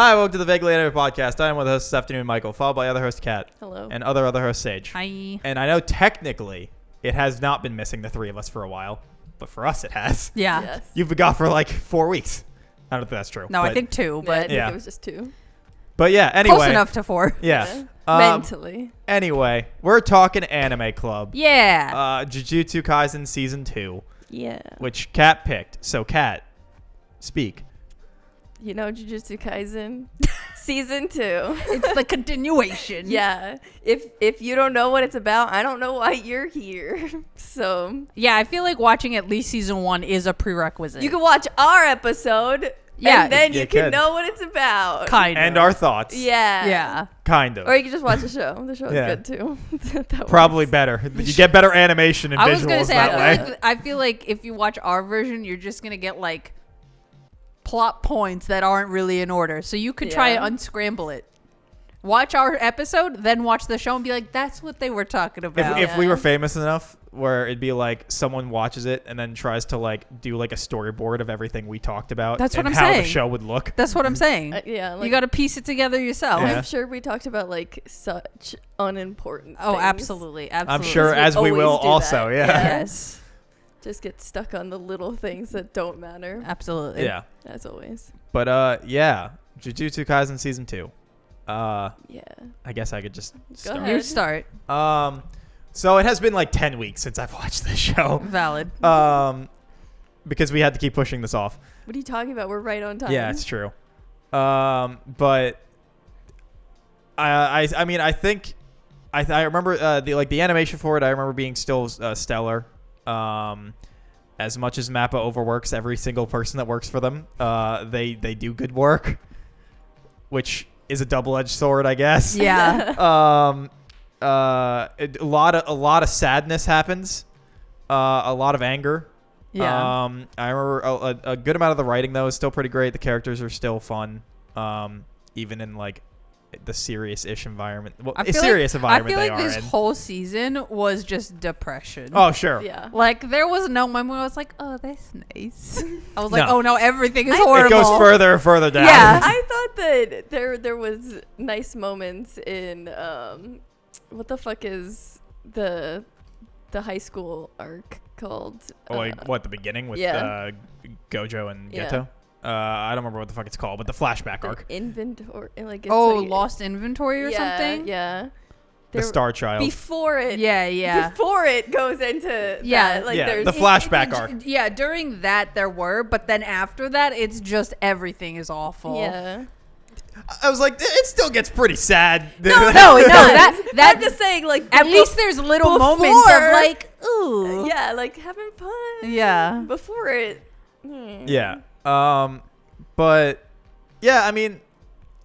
Hi, welcome to the Vaguely Edited Podcast. I am with host this afternoon, Michael, followed by other host Kat. Hello. And other host Sage. Hi. And I know technically it has not been missing the three of us for a while, but for us it has. Yeah. Yes. You've been gone for like 4 weeks. I don't think that's true. No, but, I think 2, but I think yeah. it was just 2. But yeah, anyway. close enough to 4. Yeah. Mentally. Anyway, we're talking Anime Club. Yeah. Jujutsu Kaisen Season 2, Yeah. which Kat picked. So Kat, speak. You know Jujutsu Kaisen? Season 2. It's the continuation. Yeah. If you don't know what it's about, I don't know why you're here. So Yeah, I feel like watching at least season 1 is a prerequisite. you can watch our episode. Yeah, And then you you can could. know what it's about. kind of. And our thoughts. Yeah. Yeah. Kind of. Or you can just watch the show. The show's Yeah. good too. That Probably works. better. You get better animation and I visuals was gonna say, that way. I feel like if you watch our version, you're just gonna get like plot points that aren't really in order. So you could try Yeah. to unscramble it. Watch our episode, then watch the show and be like, "That's what they were talking about." If we Yeah. were famous enough where it'd be like someone watches it and then tries to like do like a storyboard of everything we talked about That's what and I'm how saying. the show would look. That's what I'm saying. Yeah. Like, You got to piece it together yourself. Yeah. I'm sure we talked about like such unimportant Oh, things. absolutely, I'm absolutely. sure We as we will always do also, that. yeah. Yes, Just get stuck on the little things that don't matter. absolutely. Yeah. As always. But yeah, Jujutsu Kaisen Season 2. Yeah. I guess I could just start. ahead. You start. So it has been like 10 weeks since I've watched this show. Valid. Because we had to keep pushing this off. What are you talking about? We're right on time. Yeah, it's true. But I mean, I think I remember the animation for it. I remember being still stellar. As much as Mappa overworks every single person that works for them, they do good work, which is a double-edged sword, I guess. Yeah. A lot of sadness happens. A lot of anger. Yeah. I remember a good amount of the writing though is still pretty great. The characters are still fun, even in like the serious-ish environment. Well, a serious environment I they feel like are this in. whole season was just depression. Oh sure. Yeah. Like there was no moment where I was like, "Oh, that's nice." I was like, No. "Oh no, everything is It horrible." It goes further and further down. Yeah. I thought that there was nice moments in what the fuck is the high school arc called? Oh, like what, the beginning with yeah. Gojo and Yeah. Geto? I don't remember what the fuck it's called, but the flashback arc. Inventory, like it's Oh, like, lost inventory or yeah, something. Yeah. The Star Child. Before it. Yeah. Before it goes into Yeah. that, like Yeah, there's the flashback arc. Yeah, during that there were, but then after that, it's just everything is awful. Yeah. I was like, it still gets pretty sad. No, that I'm just saying, like at least there's little moments of like, ooh. yeah, like having fun. Yeah. Before it. Yeah. But yeah, I mean,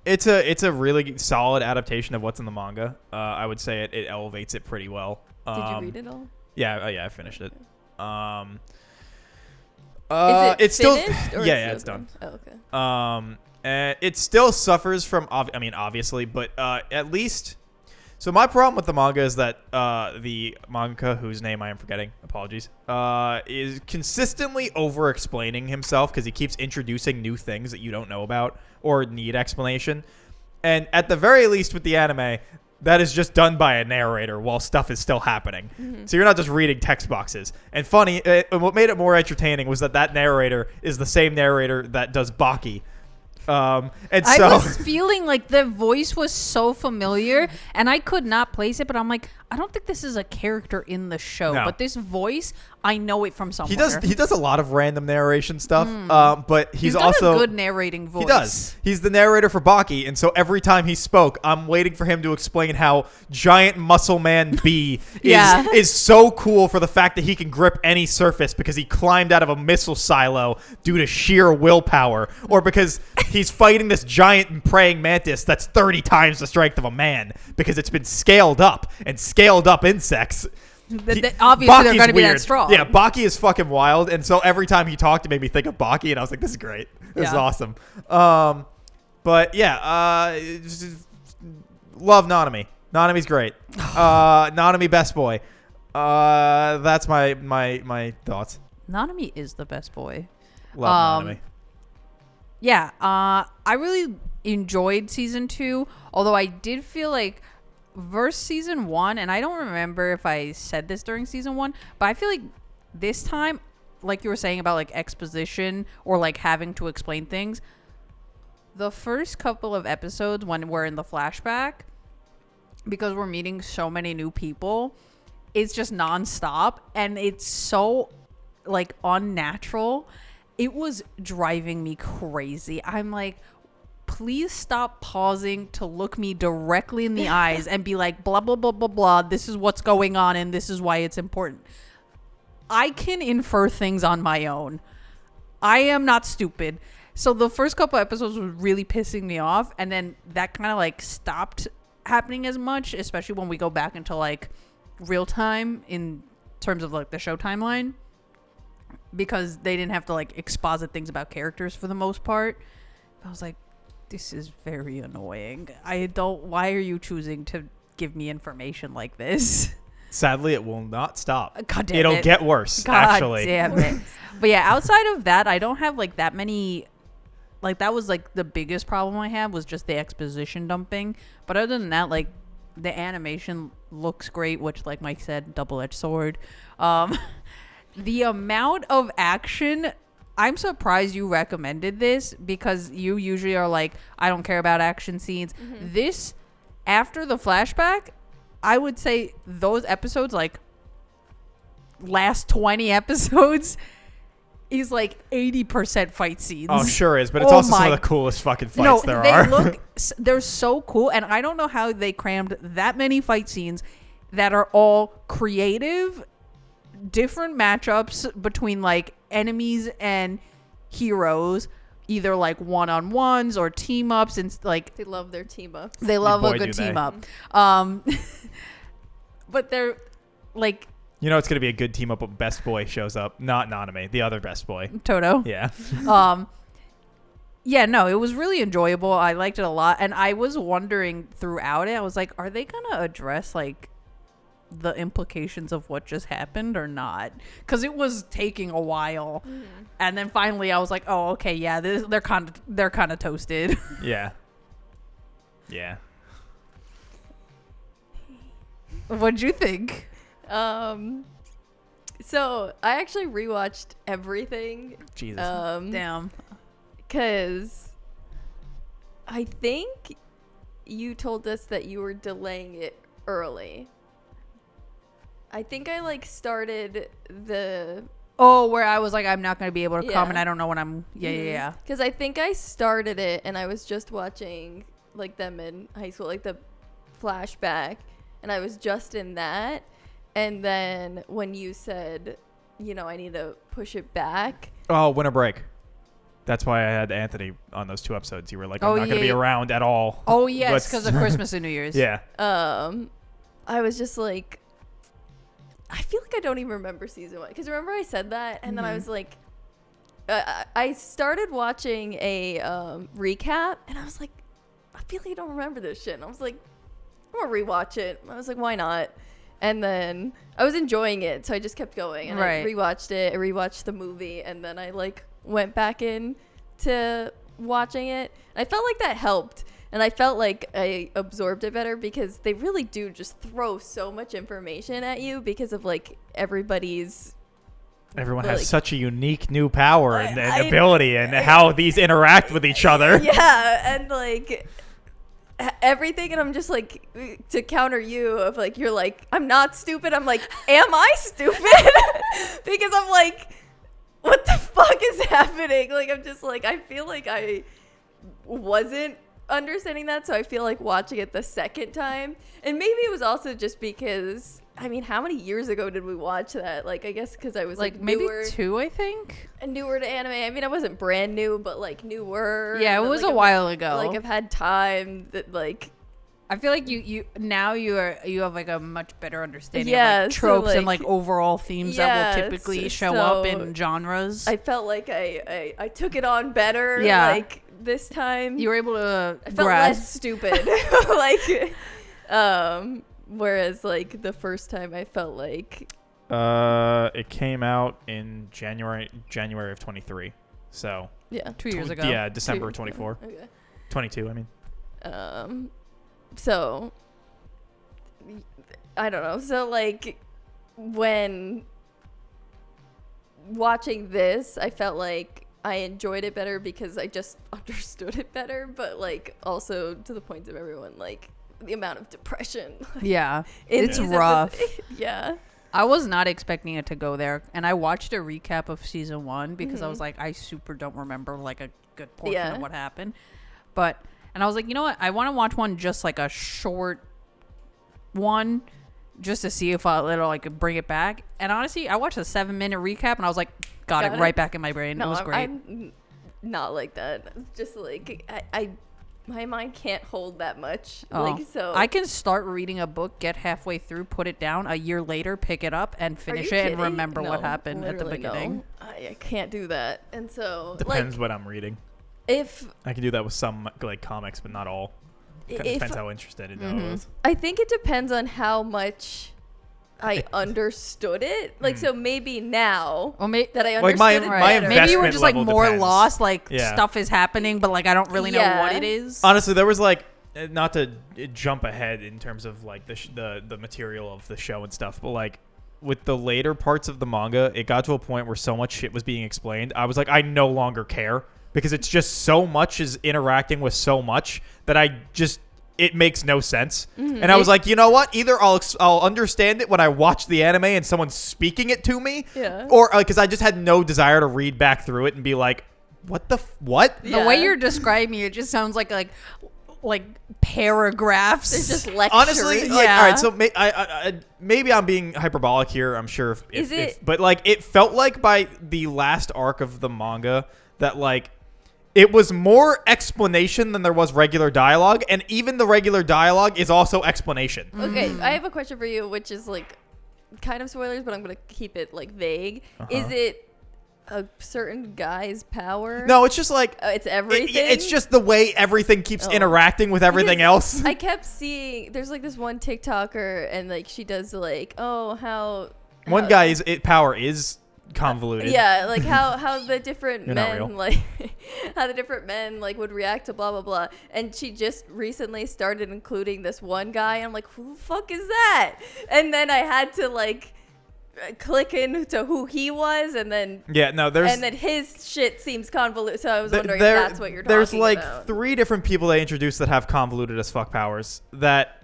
it's a really solid adaptation of what's in the manga. I would say it elevates it pretty well. Did you read it all? Yeah, I finished it. Is it it's still finished, or yeah, is it's it done. Oh, okay. And it still suffers from obviously, but at least. So my problem with the manga is that the mangaka, whose name I am forgetting, apologies, is consistently over-explaining himself because he keeps introducing new things that you don't know about or need explanation. And at the very least with the anime, that is just done by a narrator while stuff is still happening. Mm-hmm. So you're not just reading text boxes. And funny, what made it more entertaining was that narrator is the same narrator that does Baki. And I so was feeling like the voice was so familiar, and I could not place it. But I'm like, I don't think this is a character in the show, No. but this voice, I know it from somewhere. he does a lot of random narration stuff, but he's got also a good narrating voice. He does. He's the narrator for Baki, and so every time he spoke, I'm waiting for him to explain how Giant Muscle Man B Yeah. is so cool for the fact that he can grip any surface because he climbed out of a missile silo due to sheer willpower, or because he's fighting this giant praying mantis that's 30 times the strength of a man because it's been scaled up insects. Obviously, they're Baki's going to be that weird. strong. Yeah, Baki is fucking wild, and so every time he talked, it made me think of Baki, and I was like, "This is great. This is Yeah. awesome." But yeah, love Nanami. Nanami's great. Nanami, best boy. That's my thoughts. Nanami is the best boy. Love Nanami. Yeah, I really enjoyed season 2, although I did feel like versus season 1, and I don't remember if I said this during season 1, but I feel like this time, like you were saying about like exposition or like having to explain things, the first couple of episodes when we're in the flashback, because we're meeting so many new people, it's just nonstop and it's so like unnatural. It was driving me crazy. I'm like, please stop pausing to look me directly in the eyes and be like, blah, blah, blah, blah, blah. This is what's going on and this is why it's important. I can infer things on my own. I am not stupid. So the first couple episodes was really pissing me off. And then that kind of like stopped happening as much, especially when we go back into like real time in terms of like the show timeline, because they didn't have to like exposit things about characters for the most part. I was like, this is very annoying. Why are you choosing to give me information like this? Sadly, it will not stop. God damn It'll it. get worse, God actually. damn it. But yeah, outside of that, I don't have like that many. Like that was like the biggest problem I had was just the exposition dumping. But other than that, like the animation looks great, which like Mike said, double-edged sword. The amount of action, I'm surprised you recommended this because you usually are like, I don't care about action scenes. Mm-hmm. This, after the flashback, I would say those episodes, like last 20 episodes, is like 80% fight scenes. Oh, sure is, but it's also some of the coolest fucking fights there are. They're so cool, and I don't know how they crammed that many fight scenes that are all creative, different matchups between like enemies and heroes, either like one-on-ones or team-ups, and like They love their team ups. they love Boy, a good do they. team-up. But they're like You know it's going to be a good team up when Best Boy shows up. Not Naname, the other Best Boy. Toto. Yeah. Yeah, no, it was really enjoyable. I liked it a lot. And I was wondering throughout it, I was like, are they going to address like the implications of what just happened or not? Because it was taking a while. Mm-hmm. And then finally I was like, oh, okay, yeah, they're kind of toasted. Yeah. Yeah. What'd you think? So I actually rewatched everything. Jesus. Damn. Because I think you told us that you were delaying it early. I think I like started the... Oh, where I was like, I'm not going to be able to come Yeah. and I don't know when I'm... Yeah. Because I think I started it and I was just watching like them in high school, like the flashback. And I was just in that. And then when you said, you know, I need to push it back. Oh, winter break. That's why I had Anthony on those 2 episodes. You were like, I'm not going to be yeah. around at all. Oh, yes, because of Christmas and New Year's. Yeah. I was just like, I feel like I don't even remember season 1. Because remember I said that? And then I was like, I started watching a recap. And I was like, I feel like I don't remember this shit. And I was like, I'm going to rewatch it. I was like, why not? And then I was enjoying it. So I just kept going. And I rewatched it. I rewatched the movie. And then I like went back in to watching it. I felt like that helped. And I felt like I absorbed it better because they really do just throw so much information at you because of like everybody's... Everyone like, has such a unique new power and ability and how these interact with each other. Yeah, and like everything, and I'm just like, to counter you of like, you're like, I'm not stupid. I'm like, am I stupid? Because I'm like, what the fuck is happening? Like, I'm just like, I feel like I wasn't understanding that, so I feel like watching it the second time, and maybe it was also just because, I mean, how many years ago did we watch that? Like, I guess because I was like maybe newer, 2, I think. Newer to anime. I mean, I wasn't brand new, but like newer. Yeah, it was a while ago. Like, I've had time that like. I feel like you have like a much better understanding of Yeah, like so, tropes like, and like overall themes that will typically show up in genres. I felt like I took it on better. Yeah. Like this time, You were able to I felt grasp. less stupid. Like, whereas like the first time I felt like. It came out in January of 23. So Yeah. 2 years ago. Yeah, December 24. Okay. 22, I mean. So I don't know. So like when watching this, I felt like I enjoyed it better because I just understood it better, but like also to the point of everyone, like the amount of depression. Yeah. in It's these rough. Yeah. I was not expecting it to go there, and I watched a recap of season 1 because I was like, I super don't remember like a good portion of what happened. And I was like, you know what? I want to watch one just like a short one just to see if it'll like bring it back. And honestly, I watched a 7-minute recap and I was like, got it right back in my brain. No, it was great. I'm not like that. Just like I my mind can't hold that much. Like so I can start reading a book, get halfway through, put it down, a year later pick it up and finish it and remember what happened at the beginning. No. I can't do that. And so Depends like, what I'm reading. if I can do that with some like comics, but not all. Depends how interested in it was. I think it depends on how much I understood it. Like so maybe now Well, that I like understood my it better. maybe you were investment just like level more depends. lost, like Yeah. stuff is happening, but like I don't really know what it is. Honestly, there was like, not to jump ahead in terms of like the material of the show and stuff, but like with the later parts of the manga, it got to a point where so much shit was being explained. I was like, I no longer care because it's just so much is interacting with so much that it makes no sense. And I was like, you know what? Either I'll understand it when I watch the anime and someone's speaking it to me, or because I just had no desire to read back through it and be like, what the what? The way you're describing it just sounds like paragraphs. It's just lecturing. Honestly, like, all right. So maybe I'm being hyperbolic here. I'm sure but like it felt like by the last arc of the manga that like it was more explanation than there was regular dialogue, and even the regular dialogue is also explanation. Okay, I have a question for you, which is like kind of spoilers, but I'm gonna keep it like vague. Is it a certain guy's power? No, it's just like it's everything. It's just the way everything keeps interacting with everything else. I kept seeing there's like this one TikToker, and like she does like how one guy's power is convoluted. Yeah, like how the different You're not real. men like how the different men like would react to blah blah blah. And she just recently started including this one guy. And I'm like, who the fuck is that? And then I had to like click into who he was, and then and then his shit seems convoluted. So I was wondering if that's what you're talking about. There's like 3 different people they introduced that have convoluted as fuck powers that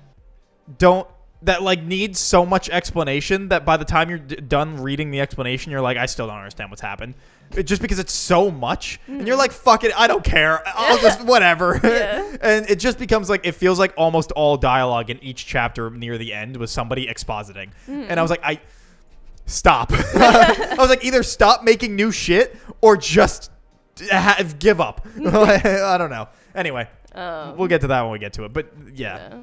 like need so much explanation that by the time you're done reading the explanation, you're like, I still don't understand what's happened. Just because it's so much, and you're like, fuck it, I don't care. I'll just whatever. And it just becomes like it feels like almost all dialogue in each chapter near the end was somebody expositing, and I was like, stop. I was like, either stop making new shit or just give up. I don't know. Anyway, we'll get to that when we get to it. But yeah.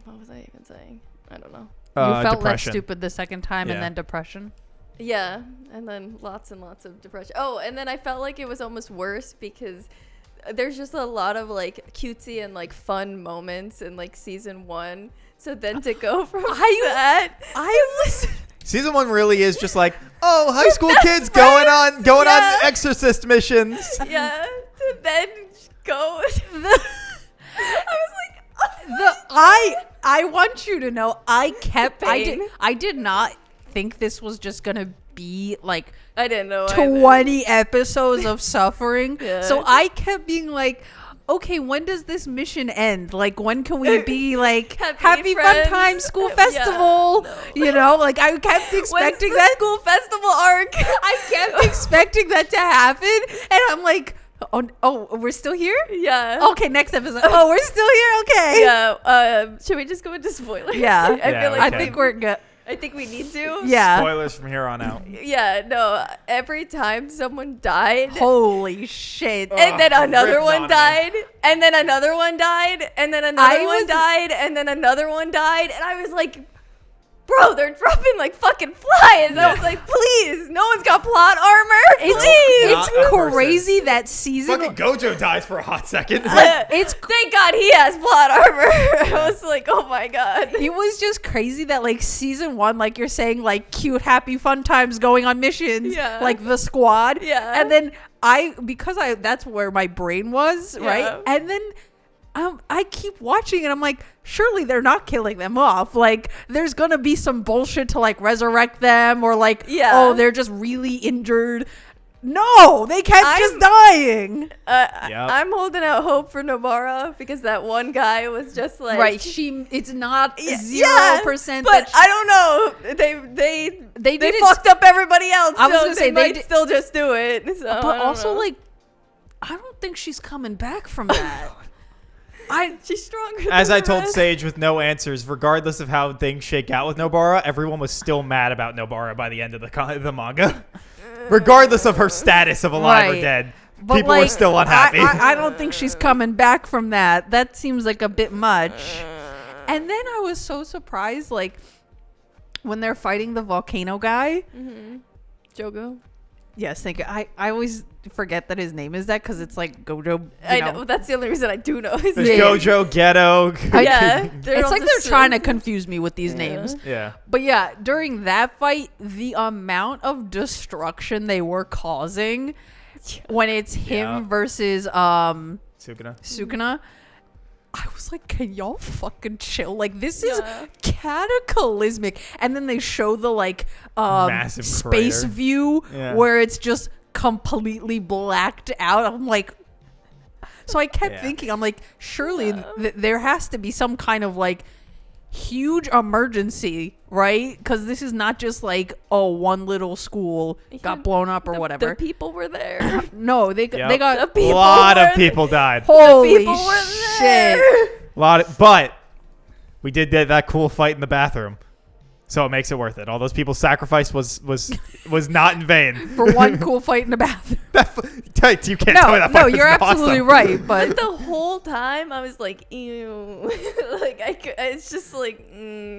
What was I even saying? I don't know. You felt depression. less stupid the second time, and then depression. Yeah, and then lots and lots of depression. Oh, and then I felt like it was almost worse because there's just a lot of like cutesy and like fun moments in like season 1. So then to go from I was season 1 really is just like, oh, high school kids going on exorcist missions. Yeah, to then go. I was like, I want you to know I did not think this was just gonna be like I didn't know 20 episodes of suffering. Yeah. So I kept being like, okay, when does this mission end? Like, when can we be like happy fun time school festival? Yeah, no. You know, like I kept expecting that school festival arc. I kept expecting that to happen, and I'm like, oh, we're still here? Yeah. Okay, next episode. Oh, we're still here. Okay. Yeah. Should we just go into spoilers? Yeah. I feel like I think we're good. I think we need to. Yeah. Spoilers from here on out. Yeah. No. Every time someone died. Holy shit. And then another one died. And then another one died. And then another one died. And then another one died. And I was like, bro, they're dropping like fucking flies. I was like, please, no one's got plot armor. It's crazy that season. Fucking Gojo dies for a hot second. Thank God he has plot armor. I was like, oh my God. It was just crazy that like season 1, like you're saying, like cute, happy, fun times going on missions. Yeah. Like the squad. Yeah. And then that's where my brain was, Yeah. right? And then I keep watching and I'm like, surely they're not killing them off. Like, there's gonna be some bullshit to like resurrect them, or like, Yeah. oh, they're just really injured. No, they kept just dying. I'm holding out hope for Nobara because that one guy was just like Right, it's not 0%. But I don't know. They did it- fucked up everybody else. I was so gonna say, they they might did- still just do it. So, I But don't also, know. like, I don't think she's coming back from that. she's stronger. Than As I the told rest. Sage with no answers, regardless of how things shake out with Nobara, everyone was still mad about Nobara by the end of the manga. Regardless of her status of alive or Right. dead, But, people were like, still unhappy. I don't think she's coming back from that. That seems like a bit much. And then I was so surprised, like, when they're fighting the volcano guy. Jogo. Yes, thank you. I always forget that his name is that because it's like Gojo. I know. That's the only reason I do know his There's name. Gojo, Ghetto. Yeah, It's like they're trying to confuse me with these Yeah. names. Yeah. But yeah, during that fight, the amount of destruction they were causing when it's him Yeah. versus Sukuna. Sukuna, I was like, can y'all fucking chill? Like, this is Yeah. cataclysmic. And then they show the like Massive space crater. view Yeah. where it's just completely blacked out. I'm like, so I kept Yeah. thinking, I'm like, surely there has to be some kind of like huge emergency, right? Because this is not just like, oh, one little school got blown up or whatever. The people were there. No, they Yep. got The A people lot were of people died. holy people were shit. there. But we did that cool fight in the bathroom, so it makes it worth it. All those people's sacrifice was not in vain. For one cool fight in the bathroom. You can't tell me that No, fight you're was absolutely awesome. right. But But the whole time I was like, ew. Like it's just like.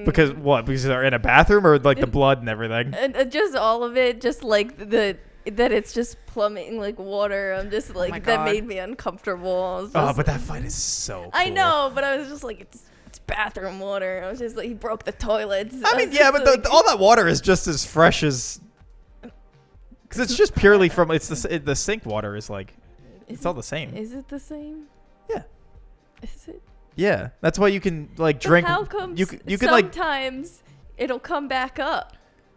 Because what? Because they're in a bathroom, or like the blood and everything. And just all of it, just like that it's just plummeting like water. I'm just like my that God. made me uncomfortable. I was Oh, just but that like- fight is so cool. I know, but I was just like it's bathroom water. I was just like he broke the toilets. I mean, was yeah, just but like, all that water is just as fresh as. Because it's just purely from the sink water is like, it's all the same. Is it the same? Yeah. Is it? Yeah, that's why you can like But drink. how comes you can like. sometimes it'll come back up?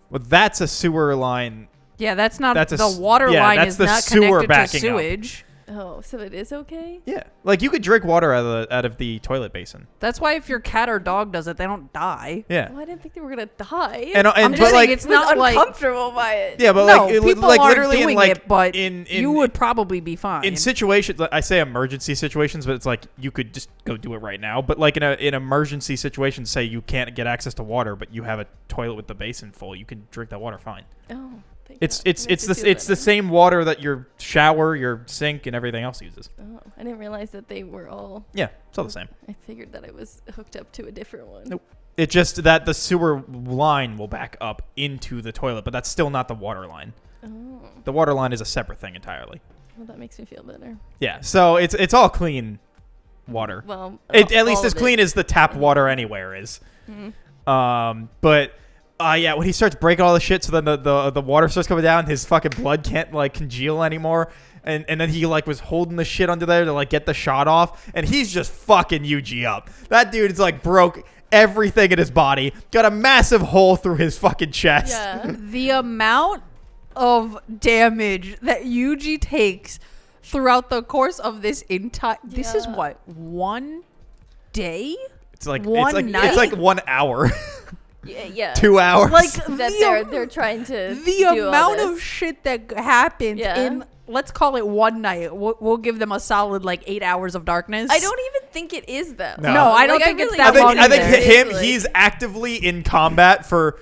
Well, that's a sewer line. yeah, that's not That's a the s- water yeah, line that's is the not sewer connected to backing up. sewage. Oh, so it is okay? Yeah, like you could drink water out of the toilet basin. That's why if your cat or dog does it, they don't die. Yeah, Well, I didn't think they were gonna die. and I'm but just saying like it's I was not like uncomfortable by it. yeah, but no, like it, people like aren't literally doing in like it, but in you would probably be fine. in situations. I say emergency situations, but it's like you could just go do it right now. But like in emergency situations, say you can't get access to water, but you have a toilet with the basin full, you can drink that water fine. Oh, thank It's God. it's Makes it's me the feel it's the better. same water that your shower, your sink, and everything else uses. Oh, I didn't realize that they were all. Yeah, it's all the same. I figured that it was hooked up to a different one. Nope. It's just that the sewer line will back up into the toilet, but that's still not the water line. Oh, The water line is a separate thing entirely. well, that makes me feel better. Yeah, so it's all clean water. Well, At least all as of clean it. as the tap water anywhere is. Mhm. But yeah, when he starts breaking all the shit, so then the water starts coming down, his fucking blood can't like congeal anymore, and then he like was holding the shit under there to like get the shot off, and he's just fucking Yuji up. That dude's like broke everything in his body, got a massive hole through his fucking chest. Yeah. the amount of damage that Yuji takes throughout the course of this entire this is Yeah. what, one day? It's like One it's night? like 1 hour, Yeah. 2 hours. Like That they're trying to the do all amount this. of shit that happened Yeah. in, let's call it one night. We'll give them a solid like 8 hours of darkness. I don't even think it is that. No. No, I don't Like, think it's really that don't long I think either. him, Like- he's actively in combat for.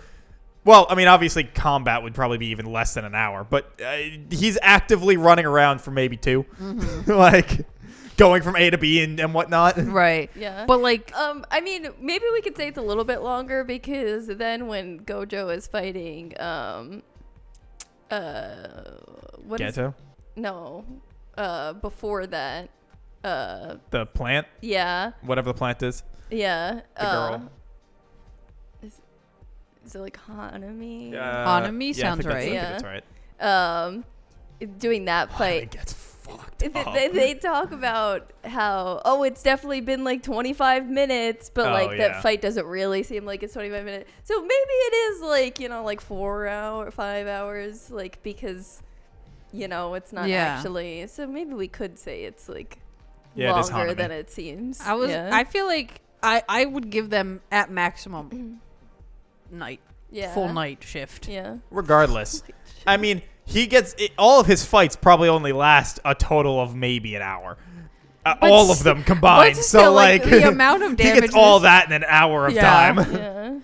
Well, I mean, obviously, combat would probably be even less than an hour, but he's actively running around for maybe 2, like going from A to B and whatnot. Right. Yeah. But like I mean, maybe we could say it's a little bit longer because then when Gojo is fighting, what is Geto, no, before that, the plant, yeah, whatever the plant is, yeah, the girl. Is it like Hanami? Hanami yeah, I sounds think that's- right. I think that's right. doing that It fight, gets fucked up. they talk about how, it's definitely been like 25 minutes, but like that fight doesn't really seem like it's 25 minutes. So maybe it is like, like 5 hours, like, because, it's not actually. So maybe we could say it's like longer than it seems. I feel like I would give them at maximum night. Yeah. Full night shift. Yeah. Regardless. I mean, all of his fights probably only last a total of maybe an hour. All of them combined. But So still, like the amount of damage he gets all that in an hour of time. Yeah.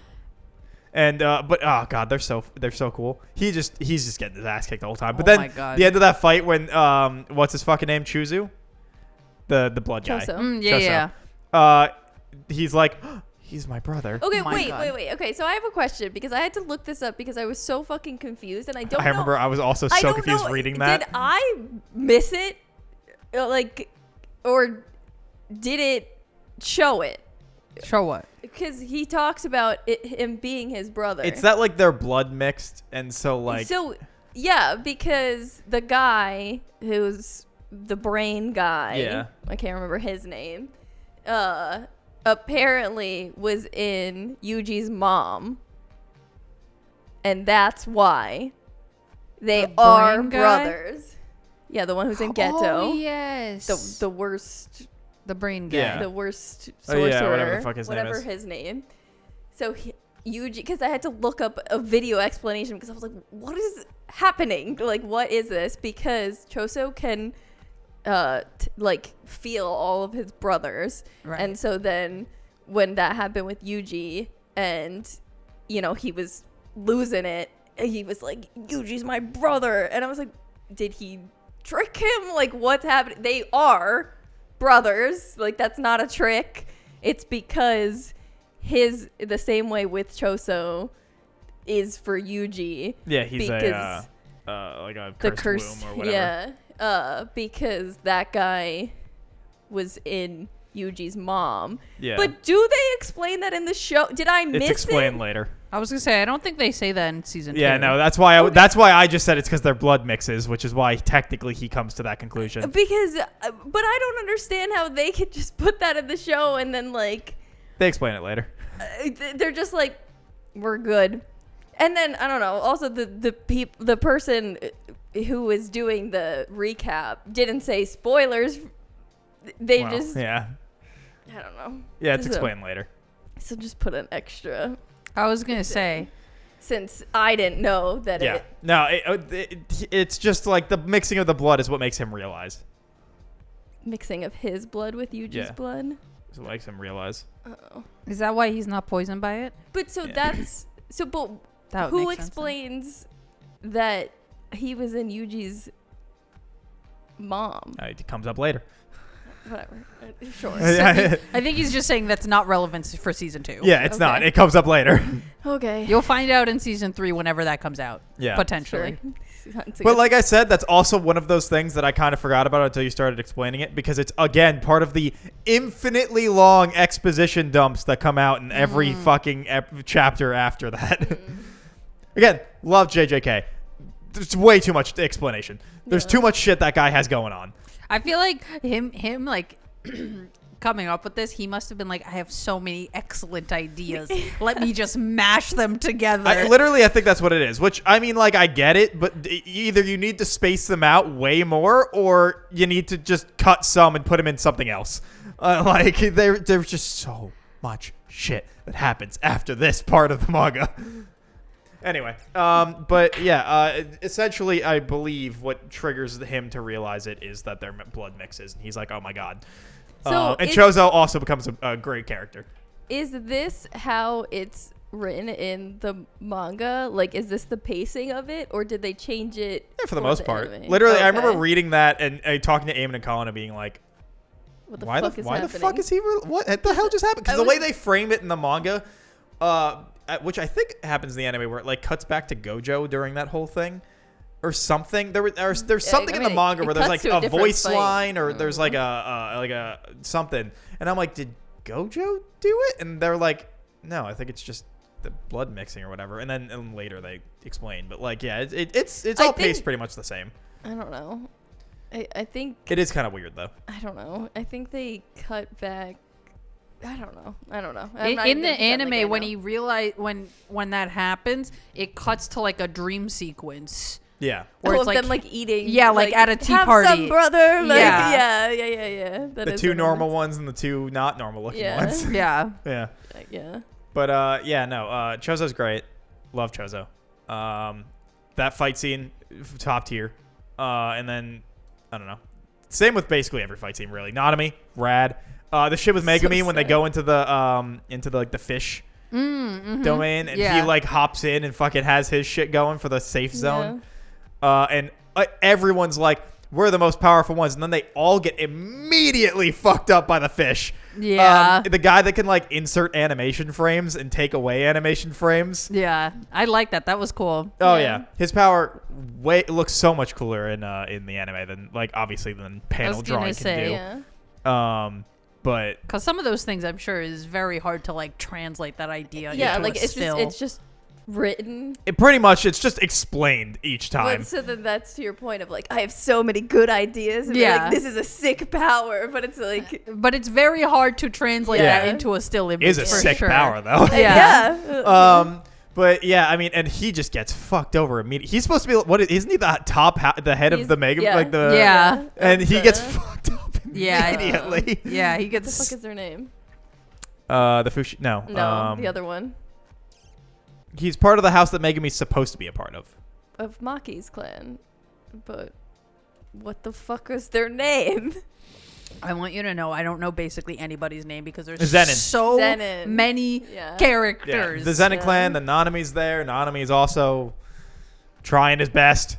And but oh god, they're so cool. He's just getting his ass kicked the whole time. But Oh then my God. the end of that fight when what's his fucking name? Chuzu? The blood guy. Choso. Yeah. He's like, he's my brother. Okay, My wait. Okay, so I have a question because I had to look this up because I was so fucking confused and I don't know. I remember I was also I so don't confused know, reading that. Did I miss it? Like, or did it show it? Show what? Because he talks about him being his brother. It's that like their blood mixed, and so like yeah, because the guy who's the brain guy, I can't remember his name, apparently was in Yuji's mom, and that's why they are brain guy? brothers. Yeah, the one who's in Ghetto. Oh yes. The worst. The brain guy. Yeah. The worst Oh, sorcerer. yeah, whatever the fuck his name whatever is. his name. So Yuji, because I had to look up a video explanation because I was like, what is happening? Like, what is this? Because Choso can like feel all of his brothers. Right. And so then when that happened with Yuji and, he was losing it, he was like, Yuji's my brother. And I was like, did he trick him? Like, what's happening? They are brothers. Like, that's not a trick. It's because the same way with Choso is for Yuji. Yeah, he's because like a the cursed womb or whatever. Yeah. Because that guy was in Yuji's mom. Yeah. But do they explain that in the show? Did I miss It's explained it? later. I was gonna say I don't think they say that in season 2. Yeah, no, that's why I just said it's because they're blood mixes, which is why technically he comes to that conclusion. Because, but I don't understand how they could just put that in the show and then like They explain it later. they're just like, we're good. And then I don't know. Also, the person who was doing the recap didn't say spoilers. They Well, just yeah. I don't know. Yeah, it's So- explained later. So just put an extra. I was gonna say. Since I didn't know that Yeah. it. No, it's just like the mixing of the blood is what makes him realize. Mixing of his blood with Yuji's Yeah. blood. It's what makes him realize. Oh. Is that why he's not poisoned by it? But so Yeah. that's so. But That would who make sense then. explains that he was in Yuji's mom? It comes up later. Whatever. Sure. Yeah, I think he's just saying that's not relevant for season 2. it's not. Okay. It comes up later. Okay. You'll find out in season 3 whenever that comes out. Yeah. Potentially. Sure. That's a But good- like I said, that's also one of those things that I kind of forgot about until you started explaining it, because it's, again, part of the infinitely long exposition dumps that come out in every fucking chapter after that. Again, love JJK. There's way too much explanation. There's too much shit that guy has going on. I feel like him like coming up with this, he must have been like, I have so many excellent ideas. Let me just mash them together. I think that's what it is, which, I mean, like, I get it, but either you need to space them out way more, or you need to just cut some and put them in something else. Like, there's just so much shit that happens after this part of the manga. Anyway, but yeah, essentially, I believe what triggers him to realize it is that they're blood mixes, and he's like, "Oh my god!" So and is- Chozo also becomes a great character. Is this how it's written in the manga? Like, is this the pacing of it, or did they change it? Yeah, for the most part. anime? Literally, I Okay. remember reading that and talking to Eamon and Colin and being like, What the "Why fuck the is why happening? the fuck is he? What the hell just happened?" Because I the way was- they frame it in the manga, which I think happens in the anime, where it like cuts back to Gojo during that whole thing. Or something. There's something I in mean, the manga it where there's cuts like to a a different voice fight. line, or there's like a something, and I'm like, did Gojo do it? And they're like, no, I think it's just the blood mixing or whatever, and then later they explain. But like, yeah, it's all paced pretty much the same. I don't know. I think It is kind of weird though. I don't know. I think they cut back. I don't know. In the anime, when he realized when that happens, it cuts to like a dream sequence. Yeah. Where all it's of like, them like eating. Yeah, like at a tea have party. Some brother. Like, Yeah. yeah. That The is two what it normal is. ones and the two not normal looking Yeah. ones. Yeah. Yeah. Yeah. But yeah, no. Chozo's great. Love Chozo. That fight scene, top tier. And then I don't know. Same with basically every fight scene, really. Nanami, rad. The shit with Megumi when they sad. go into the like the fish domain, and Yeah. he like hops in and fucking has his shit going for the safe zone. And everyone's like, we're the most powerful ones, and then they all get immediately fucked up by the fish. Yeah. The guy that can like insert animation frames and take away animation frames. Yeah. I like that. That was cool. Oh Yeah. yeah, his power looks so much cooler in the anime than like obviously than panel gonna drawing say. can Yeah. do. But Because some of those things, I'm sure, is very hard to like translate that idea. Yeah, into like a it's still. just written. it's just explained each time. But so then that's to your point of like I have so many good ideas. And Yeah. like, this is a sick power, but it's like But it's very hard to translate Yeah. that into a still image. Is a for sick sure. power though. yeah. But yeah, I mean, and he just gets fucked over immediately. He's supposed to be isn't he the the head of He's- the Mega yeah. like the Yeah. and he the- gets fucked up Yeah. immediately. Yeah, he What the gets. fuck is their name? The Fushi no The other one he's part of the house that Megumi's supposed to be a part of. of Maki's clan, but what the fuck is their name? I want you to know I don't know basically anybody's name because there's Zenin. so Zenin. many Yeah. Yeah, characters. the Zenin Yeah. clan, the Nanami's there. Nanami's also trying his best.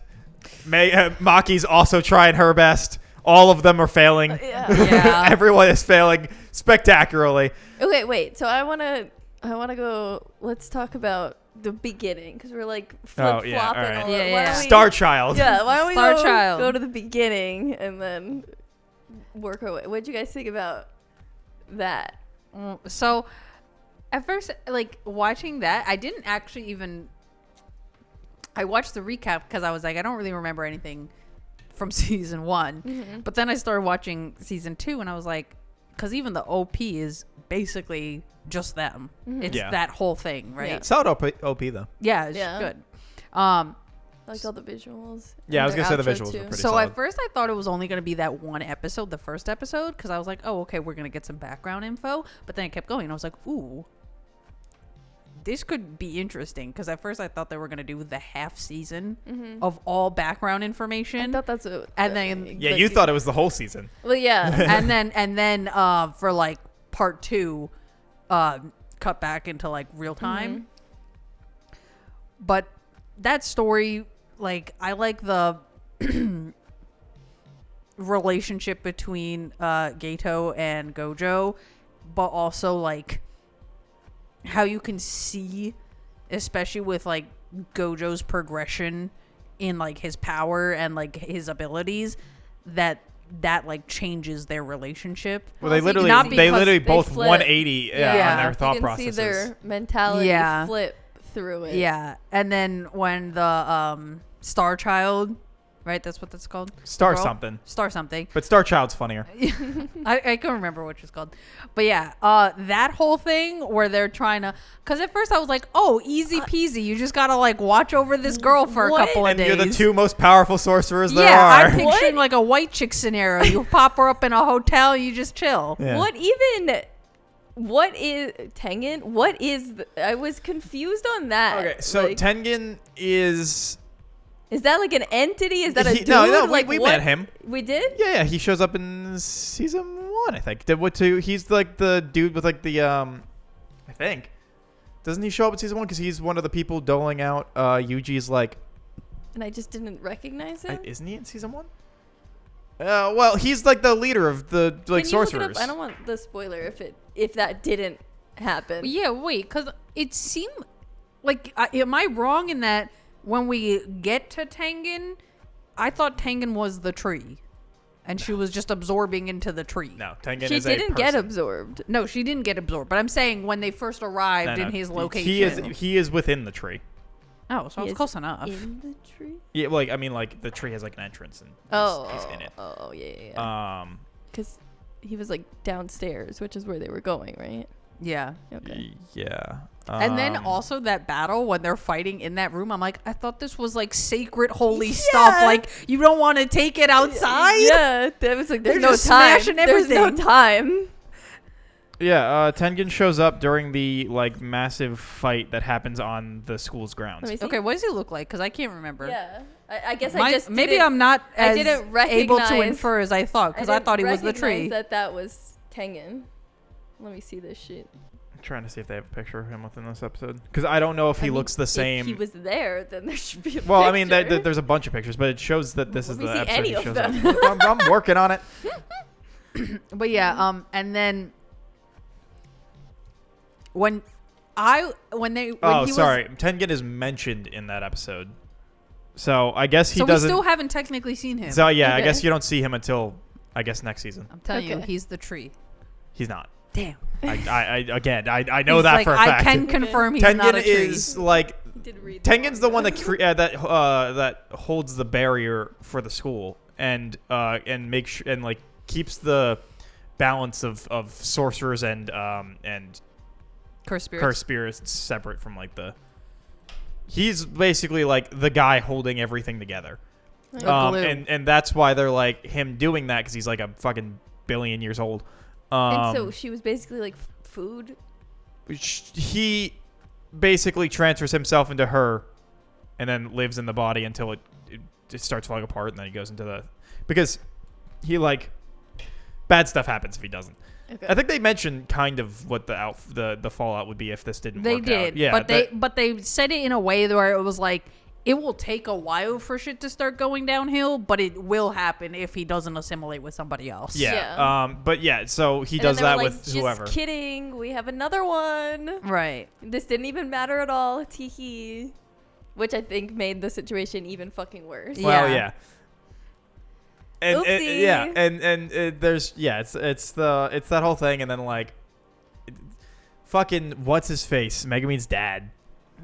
Maki's also trying her best. All of them are failing. Yeah. Yeah. Everyone is failing spectacularly. Okay, wait. So I wanna go. Let's talk about the beginning because we're like flip flopping. yeah, all right. all Yeah, why yeah. don't we- Star Child. Yeah, why don't we Star Child. go to the beginning and then work our way? What'd you guys think about that? So, at first, like watching that, I didn't actually even. I watched the recap because I was like, I don't really remember anything from season 1. Mm-hmm. But then I started watching season 2, and I was like, because even the OP is basically just them. It's Yeah. that whole thing, right? Yeah. Solid OP though. Yeah, it's Yeah. good. I like all the visuals. Yeah, I was and gonna say their the outro, visuals were too. pretty So solid. at first I thought it was only going to be that one episode, the first episode, because I was like, oh, okay, we're going to get some background info. But then it kept going. And I was like, ooh, this could be interesting. Because at first I thought they were going to do the half season of all background I information. thought that's what. And then- Yeah, you thought it was the whole season. Well, yeah. and then for like part 2, cut back into like real time. But that story, like, I like the relationship between Gato and Gojo, but also like how you can see, especially with like Gojo's progression in like his power and like his abilities, that like changes their relationship. Well, they Also, you literally can see- they literally they both flip. 180 on their thought you can processes. see their mentality Yeah. flip through it. Yeah, and then when the Star Child, right? That's what that's called. Star Girl? something. Star something. But Star Child's funnier. I can't remember what she's called. But yeah, that whole thing where they're trying to, because at first I was like, oh, easy peasy. You just got to like watch over this girl for What? a couple of And days. you're the two most powerful sorcerers there yeah, are. I'm picturing like a white chick scenario. You pop her up in a hotel, you just chill. Yeah. What is Tengen? What is I was confused on that. Okay, so like, Tengen is is that like an entity? Is that a dude? no, like, we what? met him. We did? Yeah, he shows up in season 1, I think. He's like the dude with like the I think. Doesn't he show up in season 1 because he's one of the people doling out Yuji's like And I just didn't recognize him. isn't he in season 1? Well, he's like the leader of the like Can you look it up? sorcerers. I don't want the spoiler if that didn't happen. Yeah, wait, because it seemed like, am I wrong in that when we get to Tengen, I thought Tengen was the tree. and she was just absorbing into the tree. No, Tengen She is a didn't get person. absorbed. No, she didn't get absorbed. But I'm saying when they first arrived in his location. He is within the tree. Oh, so He it's is close enough. In the tree? Yeah, like I mean, like the tree has like an entrance, and he's in it. Oh, yeah. Because he was like downstairs, which is where they were going, right? Yeah. Okay. Yeah. And then also that battle when they're fighting in that room, I'm like, I thought this was like sacred, holy stuff. Like, you don't want to take it outside? Yeah, that was like, there's They're no just time. smashing There's no everything. time. Yeah, Tengen shows up during the like massive fight that happens on the school's grounds. Let me see. Okay, what does he look like? Because I can't remember. Yeah. I guess My- I just maybe didn't- I'm not I as didn't able to recognize- infer as I thought, because I didn't thought he was the recognize tree. that was Tengen. Let me see this shit. I'm trying to see if they have a picture of him within this episode because I don't know if he looks the same. If he was there, then there should be a Well, I mean, picture. there's a bunch of pictures, but it shows that this is Let the me see episode any he of shows them. up. I'm working on it. But yeah, and then when he was, sorry. Tengen is mentioned in that episode, so I guess he so doesn't. we still haven't technically seen him. So yeah, I Okay. guess you don't see him until I guess next season. I'm telling you, Okay. he's the tree. He's not. Damn. I know He's that like, for a fact. I can confirm he's not Tengen a tree. is like He did read Tengen's the one manga. that holds the barrier for the school and makes and like keeps the balance of sorcerers and Curse spirits. cursed spirits separate from like the. He's basically like the guy holding everything together, The glue. and that's why they're like him doing that because he's like a fucking billion years old. And so she was basically like food. He basically transfers himself into her and then lives in the body until it starts falling apart and then he goes into the because he like bad stuff happens if he doesn't. Okay. I think they mentioned kind of what the fallout would be if this didn't They work did, out. Yeah, but they said it in a way where it was like it will take a while for shit to start going downhill, but it will happen if he doesn't assimilate with somebody else. yeah. Yeah. But yeah, so he And does then they that were like, with just whoever. kidding. We have another one. Right. This didn't even matter at all. Teehee. Which I think made the situation even fucking worse. Well, Yeah. yeah. And Oopsie. yeah, and there's it's that whole thing, and then like, fucking what's his face, Megumin's dad,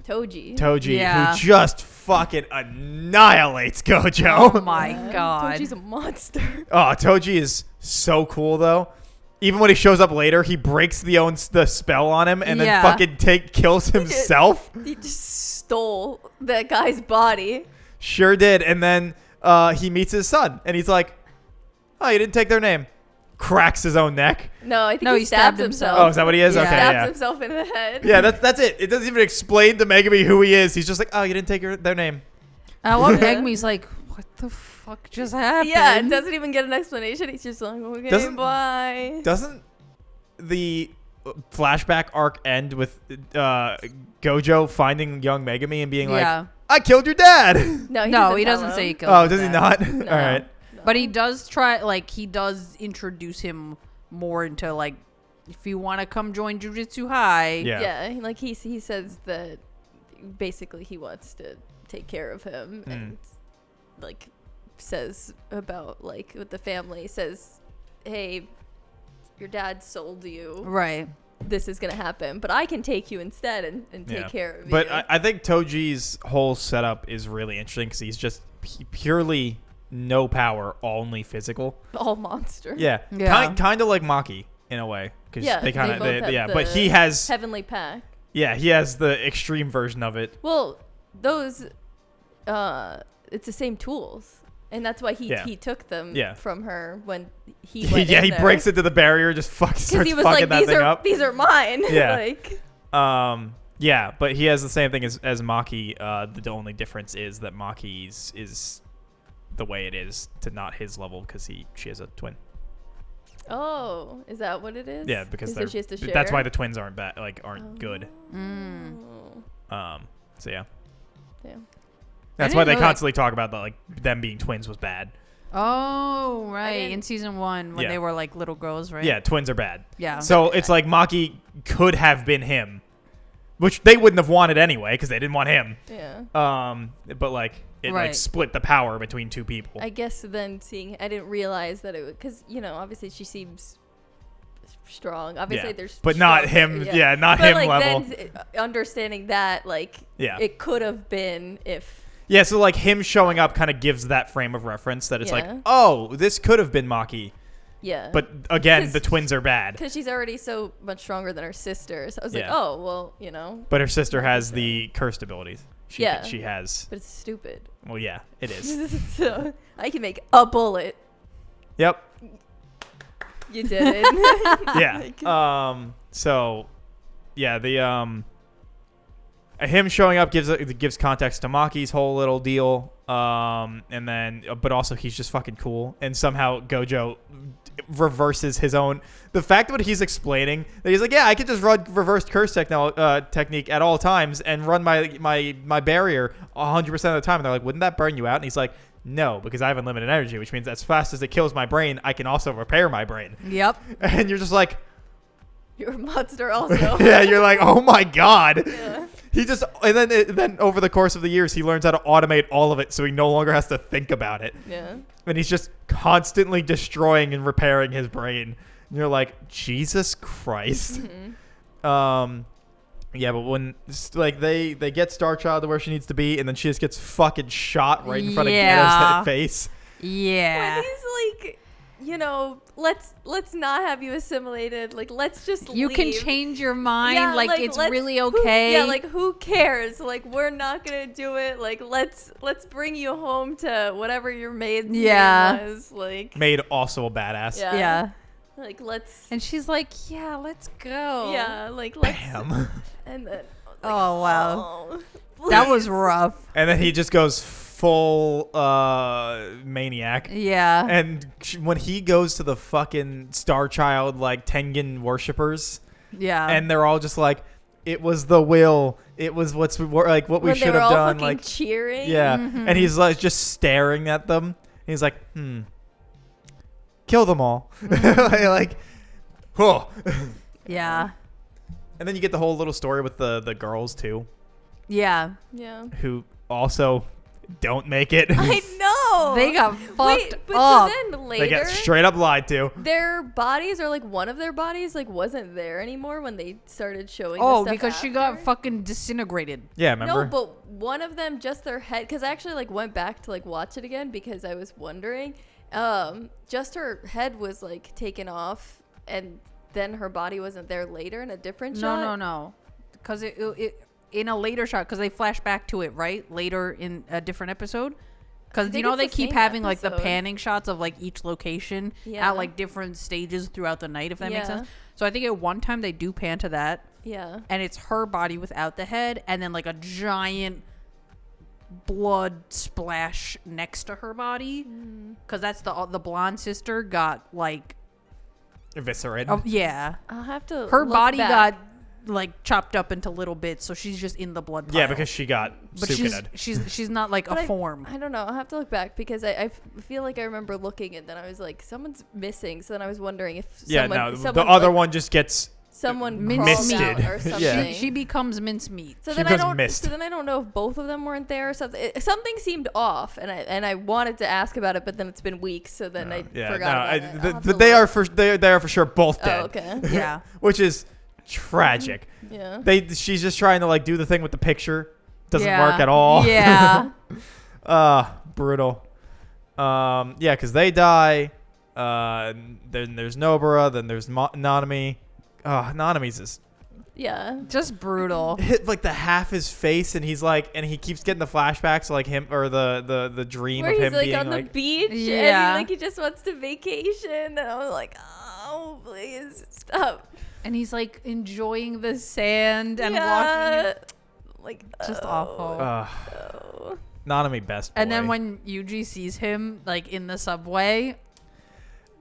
Toji. Toji, Yeah. who just fucking annihilates Gojo. Oh my god. Toji's a monster. Oh, Toji is so cool though. Even when he shows up later, he breaks the spell on him and Yeah. then fucking kills himself. He just stole that guy's body. Sure did. And then he meets his son, and he's like, "Oh, you didn't take their name." Cracks his own neck. No, I think No, he he stabbed stabbed himself. himself. Oh, is that what he is? Yeah. Okay, Stabbed yeah. himself in the head. Yeah, that's it. It doesn't even explain to Megumi who he is. He's just like, "Oh, you didn't take their name." I love Megumi's like, what the fuck just happened? Yeah, it doesn't even get an explanation. He's just like, okay, Doesn't- bye. Doesn't the flashback arc end with Gojo finding young Megumi and being Yeah. like, "I killed your dad"? No, No, he doesn't say he killed Oh, his does he dad. not? No. All right. But he does try, like, he does introduce him more into, like, if you want to come join Jujutsu High. Yeah. Yeah, like he says that basically he wants to take care of him and like says about like with the family says, hey, your dad sold you. Right. This is gonna happen, but I can take you instead and take care of But you. I think Toji's whole setup is really interesting because he's just purely no power, only physical. All monster. Yeah. Yeah. Kind of like Maki in a way. Because Yeah, they kind both of, have yeah. the But he has, Heavenly Pack. yeah, he has the extreme version of it. Well, those, it's the same tools, and that's why he Yeah. he took them Yeah. from her when he went Yeah, in he there. breaks into the barrier, just Because starts he was fucking like, that thing up. these are mine. Yeah. like, Yeah, but he has the same thing as Maki. The only difference is that Maki's is the way it is to not his level because she has a twin. oh, is that what it is? Yeah, because so she has to share. that's why the twins aren't bad, aren't good. Oh. So yeah, Yeah. that's I why didn't they know that- constantly talk about them being twins was bad. Oh, right. didn't- In season 1 when Yeah. they were like little girls, right? Yeah, twins are bad. Yeah. So it's like Maki could have been him, which they wouldn't have wanted anyway because they didn't want him. Yeah. But like it like Right. split the power between two people. I guess then I didn't realize that it would, because obviously she seems strong. Obviously Yeah. there's But not strong- him. Yeah, not but him like level. then understanding that Yeah. it could have been if Yeah, so like him showing up kind of gives that frame of reference that it's like, Yeah. oh, this could have been Maki. yeah. But again, 'Cause- the twins are bad. because she's already so much stronger than her sister, so I was like, Yeah. oh well, But her sister has the cursed abilities. Yeah. She has. but it's stupid. Well, yeah, it is. So I can make a bullet. Yep. You did it. Yeah. So, yeah, the him showing up gives context to Maki's whole little deal. And then, but also he's just fucking cool. And somehow Gojo reverses his own. The fact that he's explaining that he's like, yeah, I could just run reverse curse technique at all times and run my barrier 100% of the time. And they're like, wouldn't that burn you out? And he's like, no, because I have unlimited energy, which means as fast as it kills my brain, I can also repair my brain. Yep. And you're just like, You're a monster also. yeah, you're like, oh my god. Yeah. He just then over the course of the years, he learns how to automate all of it, so he no longer has to think about it. Yeah. And he's just constantly destroying and repairing his brain. And you're like, Jesus Christ. Mm-hmm. Yeah, but when like they get Star Child to where she needs to be, and then she just gets fucking shot right in front of Yeah. Getta's face. Yeah. When he's like, let's not have you assimilated. Like, let's just You can leave. change your mind. Yeah, like it's let's- really who- okay. yeah, like who cares? Like we're not gonna do it. Like let's bring you home to whatever your maid's Yeah. name was. Like Made also a badass. yeah. yeah. Like let's And she's like, yeah, let's go. yeah, like let's Bam. and then Oh, wow. oh, That was please. rough. And then he just goes full maniac. Yeah. And when he goes to the fucking Star Child like Tengen worshippers, yeah. and they're all just like, it was the will, it was what we When should they were have all done, fucking like cheering. yeah. Mhm. And he's like just staring at them. He's like, kill them all, like, oh. yeah. And then you get the whole little story with the girls too, Yeah. Yeah. who also don't make it. I know. They got fucked Wait, but up. so then later They get straight up lied to. their bodies, or like one of their bodies, like wasn't there anymore when they started showing the Oh, stuff because she got after? fucking disintegrated. Yeah, remember? No, but one of them, just their head, because I actually like went back to like watch it again because I was wondering. Just her head was like taken off, and then her body wasn't there later in a different shot. No. Because it in a later shot, because they flash back to it, right? Later in a different episode. Because, think they it's the keep same having, like, the episode. panning shots of, like, each location Yeah. at, like, different stages throughout the night, if that makes Yeah. sense. So I think at one time they do pan to that, Yeah. and it's her body without the head, and then, like, a giant blood splash next to her body. Because that's the blonde sister got, like... Eviscerated. Oh, yeah. I'll have to. Her look body back. got, like, chopped up into little bits, so she's just in the blood pile. Yeah, because she got But Sukaed. she's not like But a form. I don't know. I'll have to look back because I feel like I remember looking, and then I was like, someone's missing. So then I was wondering if Yeah, someone, no, the someone, other like, one just gets. someone Misted. crawled out or Yeah. something. She becomes mincemeat. So She then I becomes don't. mist. So then I don't know if both of them weren't there or something. Something seemed off, and I wanted to ask about it, but then it's been weeks, so then I Yeah, forgot about it. I'll have to they look. are they are for sure both dead. Oh, okay. Yeah. Which is tragic. Yeah. She's just trying to like do the thing with the picture. Doesn't Yeah. work at all. Yeah. Brutal. Yeah, because they die. Then there's Nobara. Then there's Nanami. Nanami's just Yeah. Just brutal. hit like the half his face, and he's like, and he keeps getting the flashbacks, like him or the dream Where of he's him like being on the like, beach, Yeah. and he just wants to vacation, and I was like, oh, please stop. And he's like enjoying the sand and walking. Yeah. Like Just oh, awful. oh. Nanami best boy. And then when Yuji sees him like in the subway,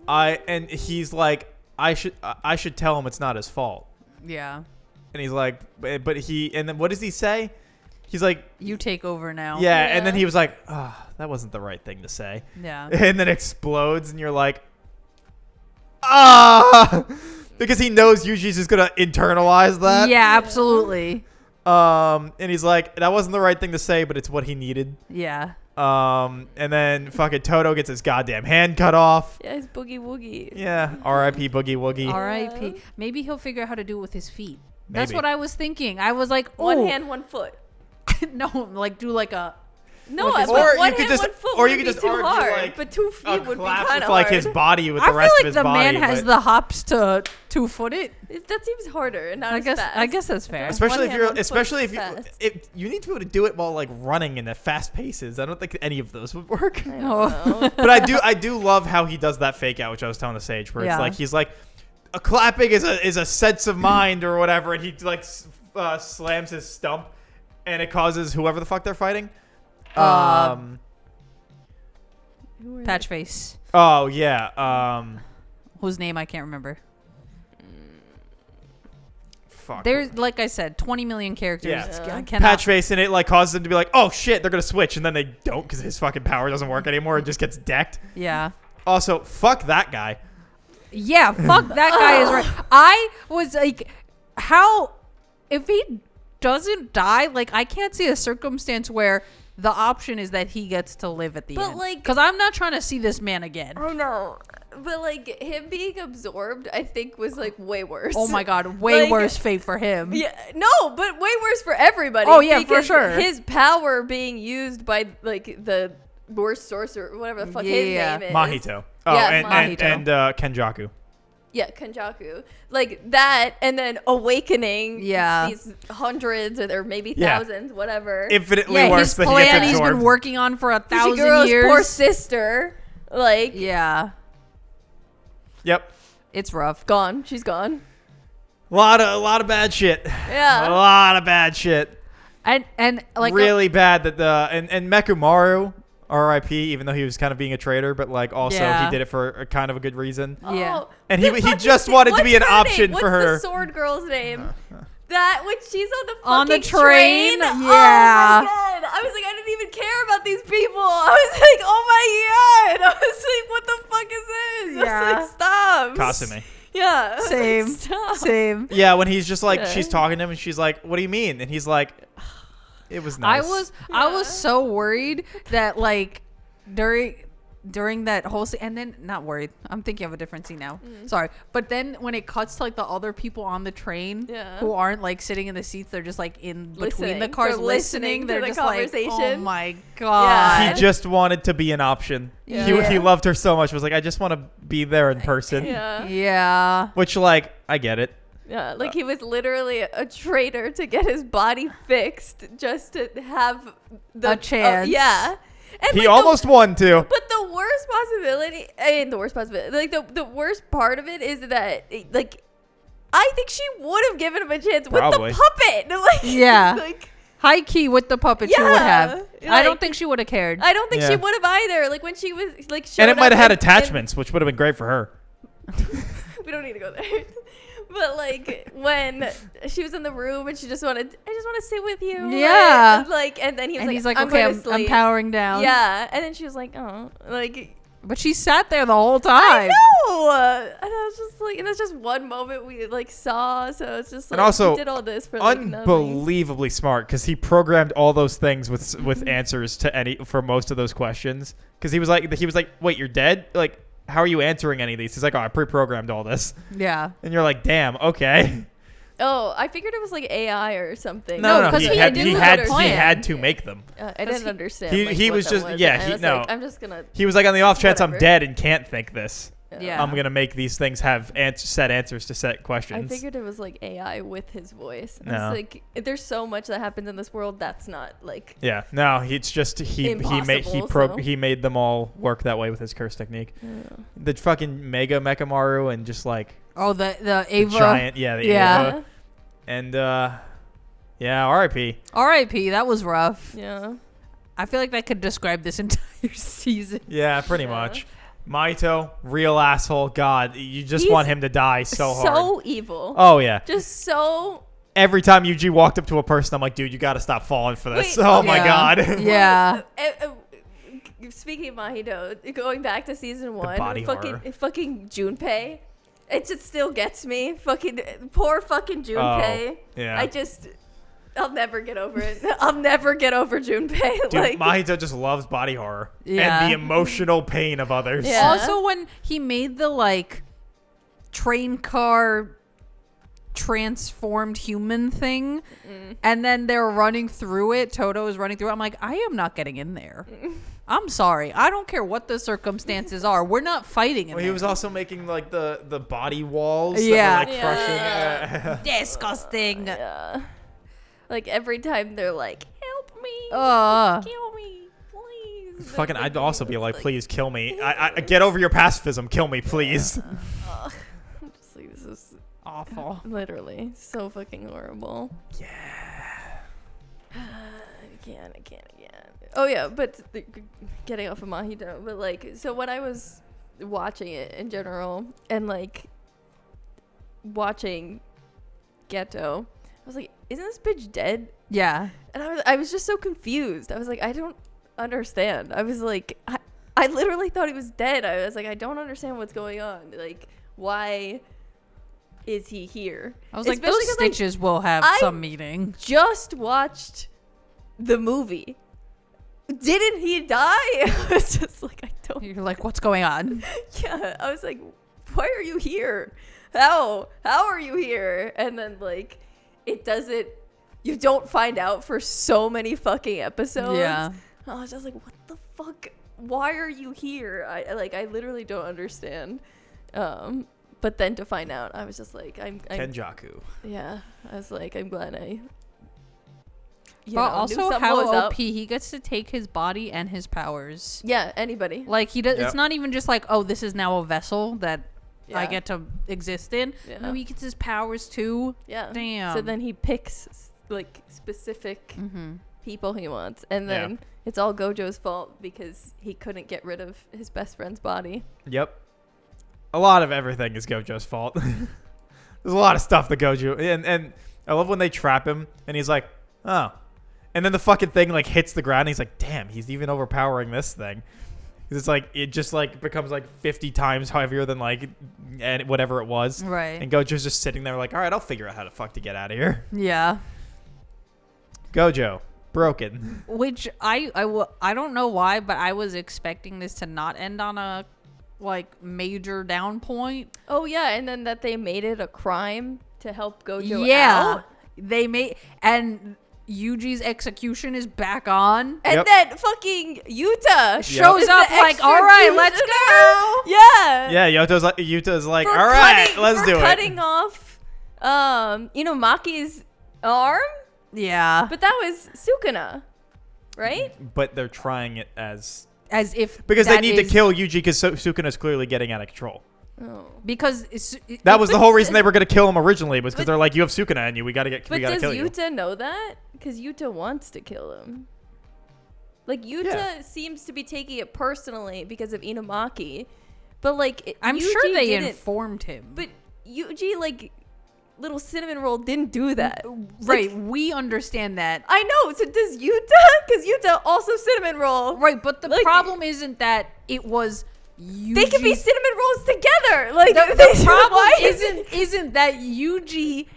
and he's like, I should tell him it's not his fault. yeah, And he's like, but he, and then what does he say? He's like, you take over now. yeah, and then Yeah. he was like, that wasn't the right thing to say. Yeah. And then explodes, and you're like, because he knows Yuji's just gonna internalize that. Yeah, absolutely. And he's like, that wasn't the right thing to say, but it's what he needed. Yeah. And then fucking Toto gets his goddamn hand cut off. Yeah, it's Boogie Woogie. Yeah, R.I.P. Boogie Woogie. R.I.P. Maybe he'll figure out how to do it with his feet. That's Maybe. what I was thinking. I was like, One oh. hand, 1 foot. No, like do like a. No, With but his- Or one you could hand, just- 1 foot or you would could be just too argue, hard. like, But 2 A feet would be clap kind with of like hard. his body with I the rest feel of his like the body. man has but- the hops to 2-foot it. That seems harder and not I as guess. fast. I guess that's fair. Especially One if hand, you're, 1 foot especially is if you, fast. if you need to be able to do it while like running in at fast paces. I don't think any of those would work. I don't Oh. know. But I do love how he does that fake out, which I was telling the Sage, where Yeah. it's like he's like, a clapping is a sense of mind or whatever, and he like slams his stump, and it causes whoever the fuck they're fighting. Who are Patch face, Oh yeah. whose name I can't remember. Fuck. There's, like I said, 20 million characters. Yeah. I cannot. Patch face, and it like causes him to be like, oh shit, they're gonna switch, and then they don't because his fucking power doesn't work anymore and just gets decked. Yeah. Also, fuck that guy. Yeah, fuck that guy is right. I was like, how if he doesn't die, like I can't see a circumstance where the option is that he gets to live at the But, end. like- because I'm not trying to see this man again. Oh no. But like him being absorbed, I think was like way worse. Oh my god, way Like- worse fate for him. Yeah, no, but way worse for everybody. Oh, yeah, for because sure. His power being used by like the worst sorcerer, whatever the fuck Yeah. his name is. Mahito. Oh, Yeah, and Mahito. and Kenjaku. Yeah, Kenjaku. Like that, and then awakening. Yeah. These hundreds or maybe Yeah. thousands, whatever. Infinitely Yeah, worse his than he plan gets he's absorbed. been working on for 1,000 Fushiguro's years. poor sister, like Yeah, Yep. it's rough. gone. She's gone. A lot of bad shit. Yeah. A lot of bad shit. And like Really bad that the and Mekumaru, R.I.P. Even though he was kind of being a traitor, but like also Yeah. he did it for a kind of a good reason. Yeah. Oh, And the he fucking just thing- wanted to be what's an her option name? for What's her. the sword girl's name? That when she's on the On the fucking train? Oh Yeah. my god! I was like, I didn't even care about these people. I was like, oh my god! I was like, what the fuck is this? Yeah. I was like, stop. Kasumi. Yeah. I was like, Same. stop. Same. Yeah, when he's just like Yeah. she's talking to him and she's like, "What do you mean?" And he's like, "It was nice." I was so worried that like during that whole scene, and then not worried. I'm thinking of a different scene now. Sorry, but then when it cuts to like the other people on the train Yeah. who aren't like sitting in the seats, they're just like in between Listening. the cars They're listening. listening to They're the just like, oh conversation. my god. He just wanted to be an option. Yeah. He loved her so much. Was like, I just want to be there in person. Yeah. Yeah. Which, like, I get it. Yeah, like he was literally a traitor to get his body fixed just to have A chance. yeah. And He like, almost won too. But the worst possibility, like the worst part of it is that, like, I think she would have given him a chance Probably. with the puppet. Like, Yeah. like High key with the puppet, she would have. Yeah, I don't like- think she would have cared. I don't think she Yeah. would have either. Like when she was like, And showed it might up have had in- attachments, which would have been great for her. we don't need to go there. But like when she was in the room and she just wanted, I just want to sit with you. Yeah. Like, and then he was and like, he's like, I'm okay, going to I'm sleep. powering down. Yeah. And then she was like, oh, like, But she sat there the whole time. I know. And I was just like, and that's just one moment we like saw. So it's just like, And also, he did all this for like nothing. unbelievably smart because he programmed all those things with answers to for most of those questions. Because he was like, wait, you're dead? Like, how are you answering any of these? He's like, oh, I pre-programmed all this. Yeah. And you're like, damn, okay. Oh, I figured it was like AI or something. No, No, 'cause he he had didn't he have had a he plan. had to make them. I didn't understand. he- like, he what was that just- was. yeah, And I he- was no. like, I'm just gonna. He was like, on the off chance I'm Whatever. dead and can't think this, Yeah. I'm gonna make these things have set answers to set I questions. figured it was like AI with his voice. I No. was like, there's so much that happens in this world that's not like. Yeah, no, it's just he Impossible, so. made them all work that way with his curse technique. The fucking Mega Mekamaru and just like Oh, the the Ava. giant, yeah, the Yeah. Ava. And yeah, R.I.P. R.I.P. That was rough. Yeah. I feel like that could describe this entire season. Yeah, pretty Yeah. much. Maito, real asshole. God, you just He's want him to die so hard. So evil. Oh yeah. Just so. Every time Yuji walked up to a person, I'm like, dude, you got to stop falling for this. Wait, Oh my Yeah. god. Yeah. Speaking of Mahito, going back to season one, body fucking horror. fucking Junpei, it just still gets me. Fucking poor fucking Junpei. Oh, yeah. I just I'll never get over it. I'll never get over Junpei. Dude, Like, Mahito just loves body horror Yeah. and the emotional pain of others. Yeah. Also, when he made the like train car transformed human thing, and then they're running through it. Toto is running through it. I'm like, I am not getting in there. I'm sorry. I don't care what the circumstances are. We're not fighting in Well, he there. was also making like the body walls Yeah. that were like crushing. Disgusting. yeah. Like every time they're like, help me, kill me, please. Fucking, They're I'd also be thinking, like, please kill me. I get over your pacifism. Kill me, please. ugh. I'm just like, this is Awful. literally so fucking horrible. Yeah. I can't. Oh yeah, but getting off of Mahito, but like, so when I was watching it in general and like watching Ghetto, I was like, isn't this bitch dead? Yeah. And I was just so confused. I was like, I don't understand. I was like, I literally thought he was dead. I was like, I don't understand what's going on. Like, why is he here? I was like, Especially those 'cause, stitches will have I- some meaning. Just watched the movie. Didn't he die? I was just like, I don't. You're like, what's going on? Yeah, I was like, why are you here? How are you here? And then like, it doesn't. You don't find out for so many fucking episodes. Yeah. I was just like, what the fuck? Why are you here? I literally don't understand. But then to find out, I was just like, I'm Kenjaku. yeah. I was like, I'm glad I. But knew also something how was OP up. he gets to take his body and his powers. Yeah, anybody. Like he does. Yep. It's not even just like, oh, this is now a vessel that I Yeah. get to exist in. Yeah. No, he gets his powers too. Yeah. Damn. So then he picks like specific Mm-hmm. people he wants, and then it's all Gojo's fault because he couldn't get rid of his best friend's body. Yep. A lot of everything is Gojo's fault. There's a lot of stuff that Gojo and I love when they trap him and he's like, oh. And then the fucking thing like hits the ground and he's like, damn, he's even overpowering this thing. 'Cause it's like it just like becomes like 50 times heavier than like and whatever it was. Right. And Gojo's just sitting there like, all right, I'll figure out how to fuck to get out of here. Yeah. Gojo, broken. Which I don't know why, but I was expecting this to not end on a like major down point. Oh yeah, and then that they made it a crime to help Gojo Yeah. out. They made and Yuji's execution is back on. And Yep. then fucking Yuta Shows is up the like, all right, let's executioner. go. Yeah. Yeah, Yuta's like, For all right, cutting- let's for do it. cutting off, Maki's arm, Yeah. but that was Sukuna, right? But they're trying it as As if because they that need to is- kill Yuji because Sukuna's clearly getting out of control. Oh. because That was the but whole reason does- they were going to kill him originally, was because but- they're like, you have Sukuna in you. We got to But does kill you. Yuta know that? Because Yuta wants to kill him. Like Yuta Yeah. seems to be taking it personally because of Inumaki, but like I'm Yuji sure they didn't, informed him. But Yuji, like little cinnamon roll, didn't do that. Right, Like, we understand that. I know. So does Yuta? Because Yuta also cinnamon roll. Right, but the Like- problem isn't that it was Yuji. They could be cinnamon rolls together. Like The problem why isn't that Yuji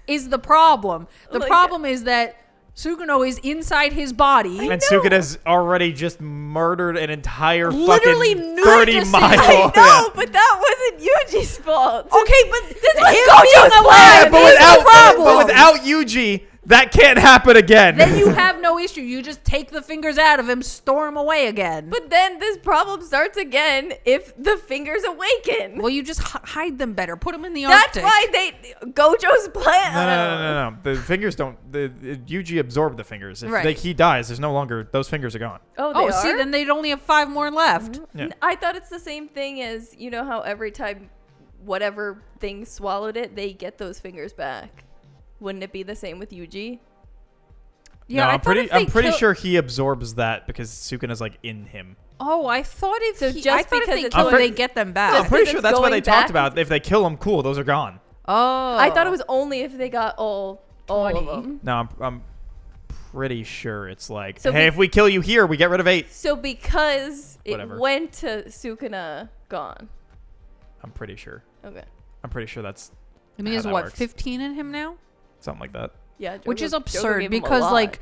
is the problem. The Like- problem is that Sukuno is inside his body. And know. Sukuna's already just murdered an entire Literally fucking nude 30 just- mile. I know, Yeah. but that wasn't Yuji's fault. Okay, but This was him Gojo's being plan. alive but is without the problem. but without Yuji, that can't happen again. Then you have no issue. You just take the fingers out of him, store him away again. But then this problem starts again if the fingers awaken. Well, you just hide them better. Put them in the That's Arctic. why Gojo's plan. No. The fingers don't. Yuji absorbed the fingers. If Right. he dies, there's no longer those fingers are gone. Oh, Oh, they see, are? then they'd only have 5 more left. Yeah. I thought it's the same thing as, you know how every time whatever thing swallowed it, they get those fingers back. Wouldn't it be the same with Yuji? Yeah, no, I I'm thought if they I'm pretty kill- sure he absorbs that because Sukuna's like in him. Oh, I thought if So he, just I thought if because they it's kill him, going- they get them back. I'm Just pretty 'cause sure it's that's what going they talked back? about. If they kill him, cool, those are gone. Oh, I thought it was only if they got all of 20. them. No, I'm pretty sure it's like, So hey, be- if we kill you here, we get rid of 8. So because Whatever. it went to Sukuna, gone. I'm pretty sure. Okay. I'm pretty sure that's I mean, how is that what works. 15 in him now? something like that. Yeah, which is Jogo absurd gave him a because lot. like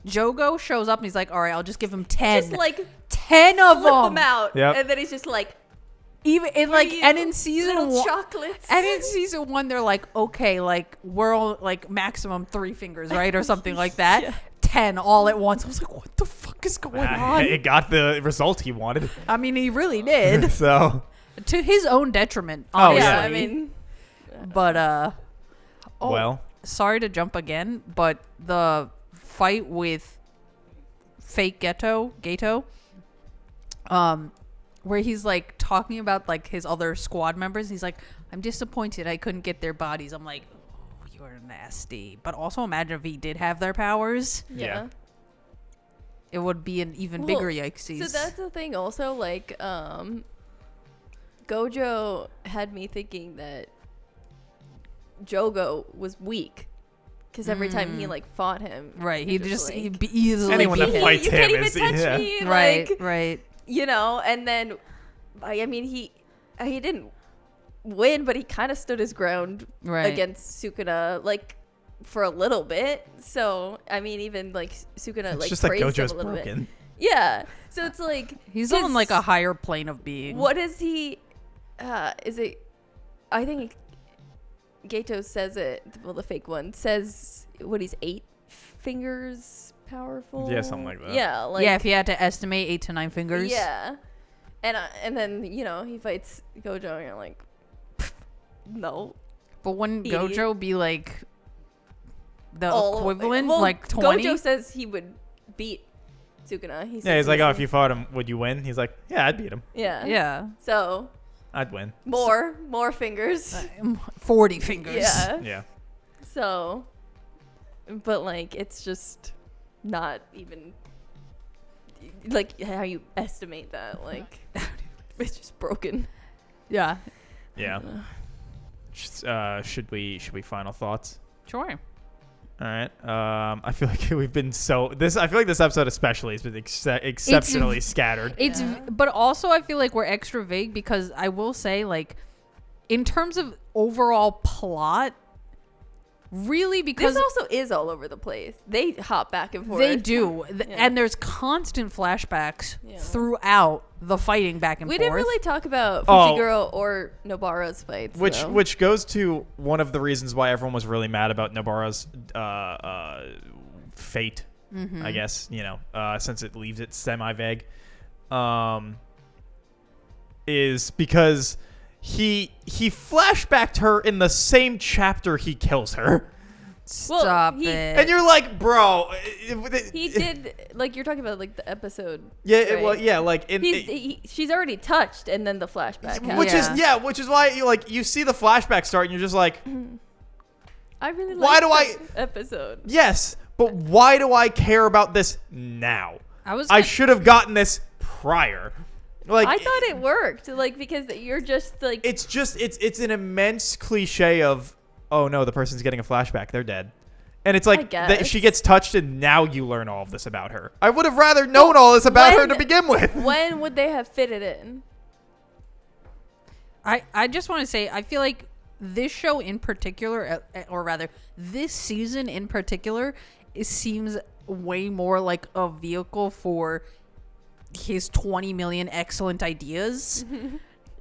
Jogo shows up and he's like, all right, I'll just give him 10. just like 10 of flip them. them out, Yep. and then he's just like, Even in "What like are you, and in season little 1 chocolates." and in season 1 they're like, okay, like we're all like maximum 3 fingers, right? Or something like that. Yeah. 10 all at once. I was like, what the fuck is going on? It got the result he wanted. I mean, he really did. So To his own detriment, Oh, honestly. yeah. yeah, I mean, But oh, well, sorry to jump again, but the fight with fake Gato, where he's like talking about like his other squad members. He's like, I'm disappointed I couldn't get their bodies. I'm like, oh, you're nasty. But also imagine if he did have their powers, yeah. it would be an even Well, bigger yikesies. So that's the thing also, like, Gojo had me thinking that Jogo was weak. Because every time he, like, fought him. right. He was just like, he'd be easily Anyone that beat him. fights you him can't even is- touch yeah. me. Right, Like, right. you know, and then, I mean, he didn't win, but he kind of stood his ground Right. against Sukuna, like, for a little bit. So, I mean, even, like, Sukuna, it's like, just that praised him Gojo's a little broken. bit. Yeah. So it's like... He's his- on like a higher plane of being. What is he... is it... I think Gato says it... Well, the fake one says... What, he's 8 fingers powerful? Yeah, something like that. Yeah, like... yeah, if you had to estimate 8 to 9 fingers. Yeah. And then, you know, he fights Gojo and you're like... No. But wouldn't Idiot. Gojo be like the All- equivalent, well, like 20? Gojo says he would beat Sukuna. He Yeah, says he's like, he- oh, if you fought him, would you win? He's like, yeah, I'd beat him. Yeah. Yeah, So, I'd win. more fingers. 40 fingers. Yeah. Yeah. So, but like, it's just not even like how you estimate that. Like, it's just broken. Yeah. Yeah. Should we final thoughts? Sure. All right. I feel like we've been I feel like this episode especially has been exceptionally scattered. It's Yeah. but also I feel like we're extra vague because I will say, like, in terms of overall plot, really, because This also is all over the place. They hop back and forth. they do, Yeah. and there's constant flashbacks Yeah. throughout the fighting back and We forth. didn't really talk about Oh. Fushiguro or Nobara's fights, though. Which goes to one of the reasons why everyone was really mad about Nobara's fate, Mm-hmm. I guess, since it leaves it semi-vague, is because he flashbacked her in the same chapter he kills her. Well, Stop he- it. And you're like, bro. he did, like, you're talking about, like, the episode. Yeah, right? well, yeah, like She's already touched, and then the flashback Yeah. which is why you see the flashback start and you're just like, I really Why like do I- this episode. yes, but why do I care about this now? I I should have gotten this prior. Like, I thought it worked, like, because you're just like it's an immense cliche of, oh no, the person's getting a flashback, they're dead. And it's like guess. she gets touched and now you learn all of this about her. I would have rather known all this about her when- to begin with. when would they have fitted in? I just want to say, I feel like this show in particular, or rather, this season in particular, it seems way more like a vehicle for his 20 million excellent ideas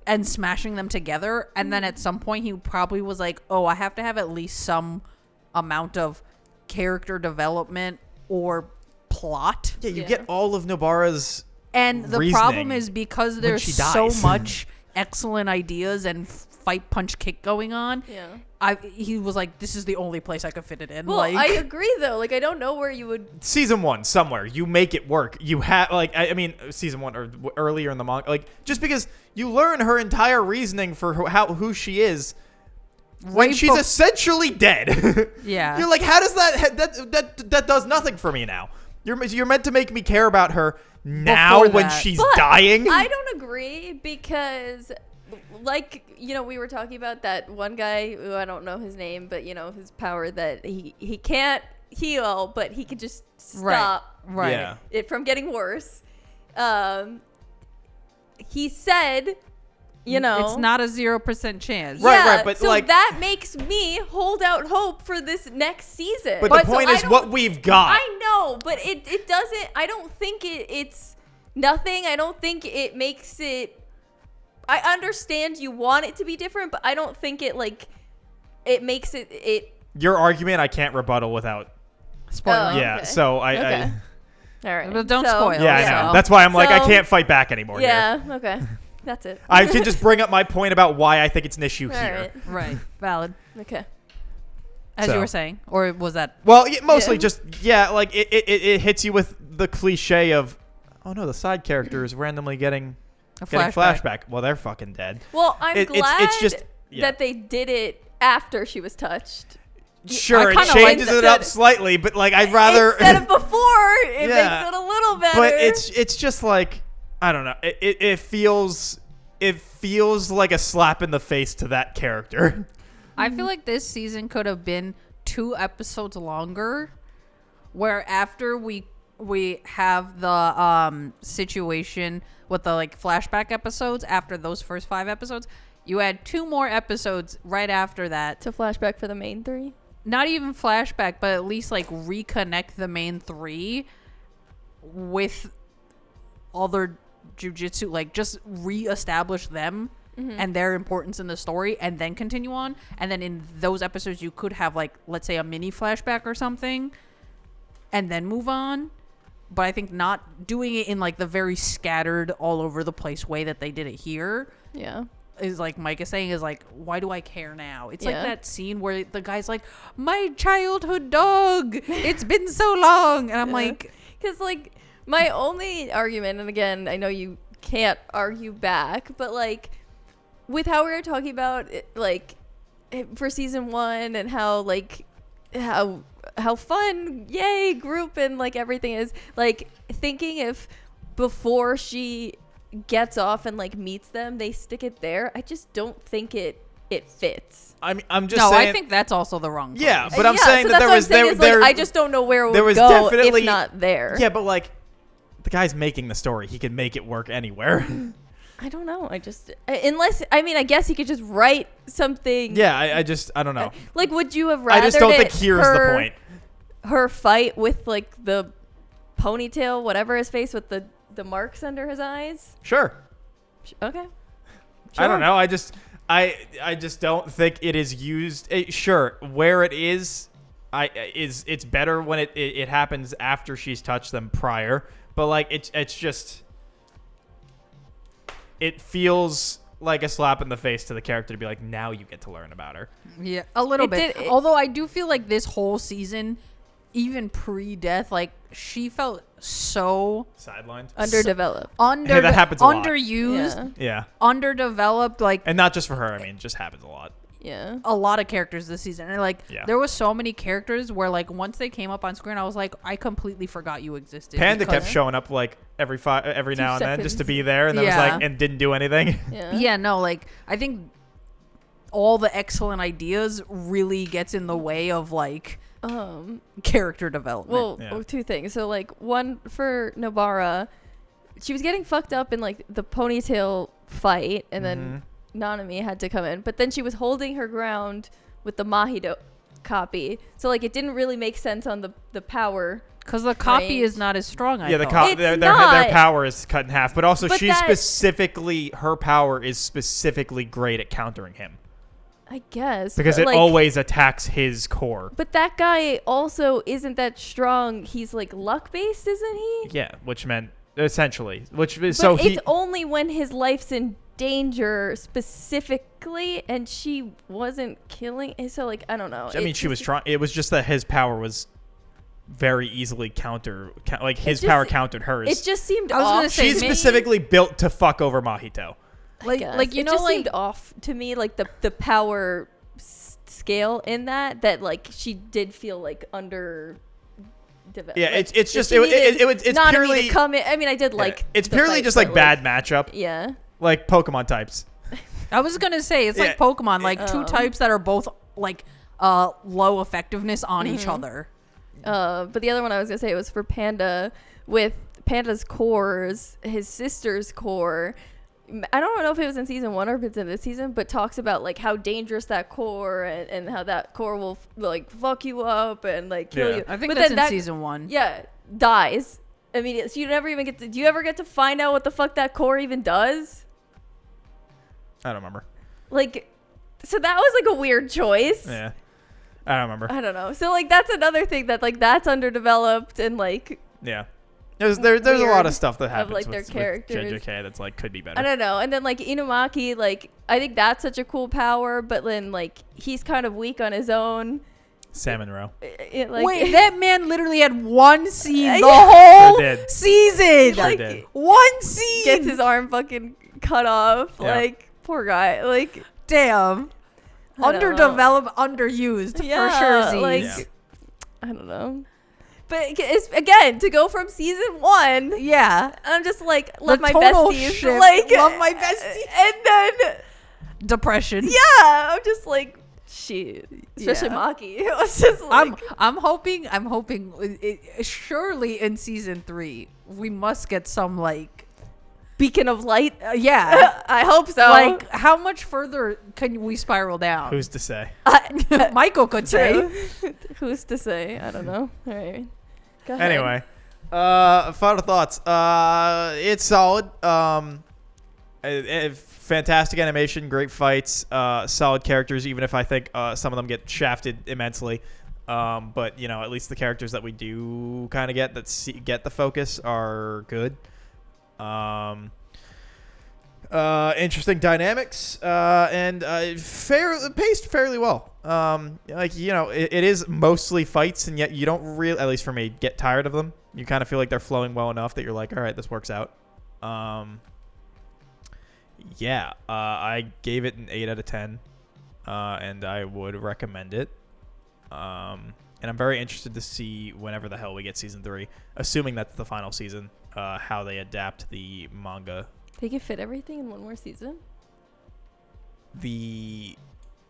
and smashing them together. And then at some point, he probably was like, oh, I have to have at least some amount of character development or plot. Yeah, you Yeah. get all of Nobara's And the reasoning problem is because when there's she so dies. much excellent ideas and fight punch kick going on. Yeah. He was like, this is the only place I could fit it in. Well, like, I agree though. Like, I don't know where you would. season 1 somewhere you make it work. You have I mean season 1 or earlier in the manga, like just because you learn her entire reasoning for who she is when Right she's essentially dead. Yeah. You're like, how does that does nothing for me now. You're meant to make me care about her now Before when that. she's But dying. I don't agree because, like, we were talking about that one guy who I don't know his name, but his power that he can't heal, but he could just stop right. Yeah. it from getting worse. He said, You know, It's not a 0% chance. Right, yeah, right, but, so like- that makes me hold out hope for this next season. But the so point I is don't- what we've got. I know, but it doesn't. I don't think it's nothing. I don't think it makes it. I understand you want it to be different, but I don't think it makes it. Your argument I can't rebuttal without. Spoiler. Oh, Yeah, okay. so Okay. All right. But don't So- spoil. yeah, I Yeah. know. That's why I'm like I So- can't fight back anymore here. Yeah. Okay. That's it. I can just bring up my point about why I think it's an issue All here. right. Right. Valid. Okay. As So. you were saying. Or was that... Well, yeah, mostly Yeah. just like it hits you with the cliche of, oh no, the side character is randomly getting flashback. Well, they're fucking dead. Well, I'm glad it's just that they did it after she was touched. Sure, I it kinda changes like it that. up slightly, but like I'd rather. Instead of before, it Yeah. makes it a little better. But it's just like I don't know. It feels like a slap in the face to that character. I feel like this season could have been 2 episodes longer, where after we have the situation with the like flashback episodes, after those first 5 episodes, you add 2 more episodes right after that. to flashback for the main 3. Not even flashback, but at least like reconnect the main 3 with other jujutsu, like just reestablish them and their importance in the story, and then continue on. And then in those episodes you could have like, let's say, a mini flashback or something and then move on. But I think not doing it in like the very scattered all over the place way that they did it here Yeah. is like Mike is saying, is like, why do I care now? It's Yeah. like that scene where the guy's like, my childhood dog, it's been so long. And I'm like, Because, like, my only argument, and again, I know you can't argue back, but, like, with how we were talking about, it, like, for season 1 and how, like, how fun, yay, group and, like, everything is, like, thinking if before she gets off and, like, meets them, they stick it there, I just don't think it fits. I mean, I'm just no, saying. I think that's also the wrong. Yeah, place. but I'm Yeah, saying so that that's there what was I'm saying there is, like, there I just don't know where it there would was go definitely if not there. Yeah, but like the guy's making the story. He can make it work anywhere. I don't know. I just unless I mean I guess he could just write something. Yeah, I don't know. Like, would you have rather? I just don't think here's the point. Her fight with like the ponytail, whatever his face with the marks under his eyes. Sure. Okay. I don't Sure. know. I just don't think it is used. Sure, where it is, it's better when it happens after she's touched them prior. But like it's just it feels like a slap in the face to the character to be like, now you get to learn about her. Yeah, a little It bit. did- Although I do feel like this whole season, even pre-death, like she felt so Sidelined. Underdeveloped. Hey, that happens a lot. underused, Yeah. Yeah, underdeveloped. Like and not just for her. I mean, it just happens a lot. Yeah. a lot of characters this season, and like Yeah. there was so many characters where like once they came up on screen, I was like, I completely forgot you existed. Panda because- kept showing up like every now and then just to seconds. be there, and then was Yeah. like and didn't do anything. Yeah. Yeah, no, like I think all the excellent ideas really gets in the way of like character development. Well, Yeah. 2 things. So like one for Nobara, she was getting fucked up in like the ponytail fight, and then Nanami had to come in, but then she was holding her ground with the Mahito copy. So like it didn't really make sense on the power. because the copy range. is not as strong. I Yeah, thought. It's their not. power is cut in half, but also But she's that- specifically her power is specifically great at countering him I guess because but, it like, always attacks his core. But that guy also isn't that strong. He's like luck based, isn't he? Yeah, which meant essentially, which But so it's he only when his life's in danger specifically, and she wasn't killing. So like I don't know. I mean, she was trying. It was just that his power was very easily like his just- power countered hers. It just seemed I was off. gonna say, She's maybe- specifically built to fuck over Mahito. like you it know, just like seemed off to me, like the power scale in that like she did feel like under developed. Yeah, like, it's just she needed it's Nanami purely to come in. I mean, I did like it's the purely fight, just but, like bad matchup, Yeah. like Pokemon types. I was gonna say it's Yeah. like Pokemon, like two Um, types that are both like low effectiveness on each other. But the other one I was gonna say was for Panda with Panda's cores, his sister's core I don't know if it was in season 1 or if it's in this season, but talks about like how dangerous that core and how that core will like fuck you up and like kill you. I think but that's then in season 1. Yeah, dies immediately. So you never even get to. Do you ever get to find out what the fuck that core even does? I don't remember. Like, so that was like a weird choice. Yeah, I don't remember. I don't know. So like that's another thing that like that's underdeveloped and like. Yeah. There's a lot of stuff that of, happens like, their with characters. JJK that's like could be better. I don't know. And then like Inumaki, like I think that's such a cool power, but then like he's kind of weak on his own. Salmon row. Like, Wait, that man literally had one scene the Yeah. whole Sure did. season. Sure like did. One scene. gets his arm fucking cut off. Yeah. Like poor guy. Like Damn. I don't know. Underdeveloped, underused Yeah, for sure. Z's. like Yeah. I don't know. But it's, again, to go from season 1, yeah. I'm just like love my total besties. shift. Like Love my besties. And then Depression. yeah, I'm just like shit. Especially Yeah. Maki. It was just like I'm hoping surely in season 3 we must get some like beacon of light. yeah. I hope so. Like how much further can we spiral down? Who's to say? Michael could say. True. Who's to say? I don't know. All right. Go ahead. Anyway, final thoughts. It's solid. Fantastic animation, great fights, solid characters. Even if I think some of them get shafted immensely, but you know, at least the characters that we do kind of get get the focus are good. Interesting dynamics, and paced fairly well. Like, you know, it is mostly fights, and yet you don't really, at least for me, get tired of them. You kind of feel like they're flowing well enough that you're like, all right, this works out. Yeah, I gave it an 8 out of 10, and I would recommend it. And I'm very interested to see whenever the hell we get season 3, assuming that's the final season, how they adapt the manga. They can fit everything in one more season. The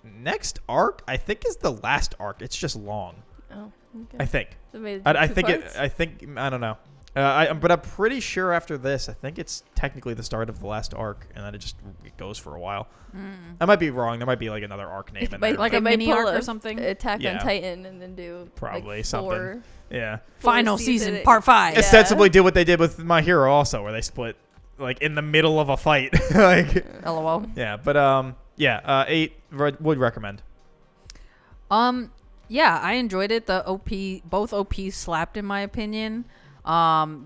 next arc, I think, is the last arc. It's just long. Oh, okay. I think. So maybe I two think parts? I don't know. But I'm pretty sure after this, I think it's technically the start of the last arc, and then it goes for a while. I might be wrong. There might be like another arc name in there. like They a might mini pull arc or something? Attack Yeah. on Titan and then do Probably like something. Yeah. Final season season, part 5. Yeah. Ostensibly do what they did with My Hero also, where they split like in the middle of a fight. Like, LOL. yeah, but 8 would recommend. Yeah, I enjoyed it. Both OPs slapped in my opinion.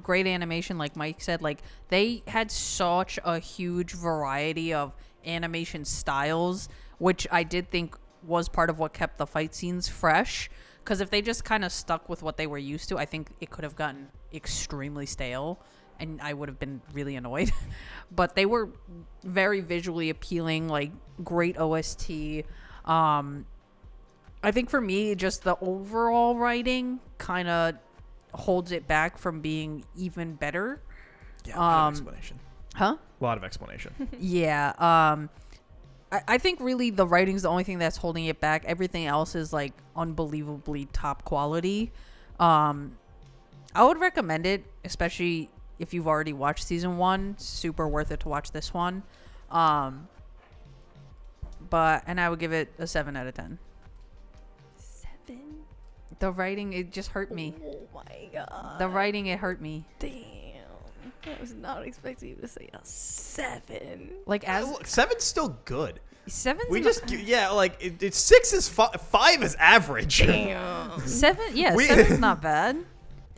Great animation, like Mike said. Like they had such a huge variety of animation styles, which I did think was part of what kept the fight scenes fresh. Because if they just kind of stuck with what they were used to, I think it could have gotten extremely stale, and I would have been really annoyed. But they were very visually appealing, like great OST. I think for me, just the overall writing kind of holds it back from being even better. Yeah, a lot of explanation. Huh? A lot of explanation. Yeah. I think really the writing's the only thing that's holding it back. Everything else is like unbelievably top quality. I would recommend it, especially if you've already watched season 1. Super worth it to watch this one. And I would give it a 7 out of 10. 7? The writing, it just hurt me. Oh my god. The writing, it hurt me. Damn. I was not expecting you to say a 7. Like as Look, 7's still good. 7's We not- just like it's 6 is 5 is average. Damn. 7. Yeah, We- 7's not bad.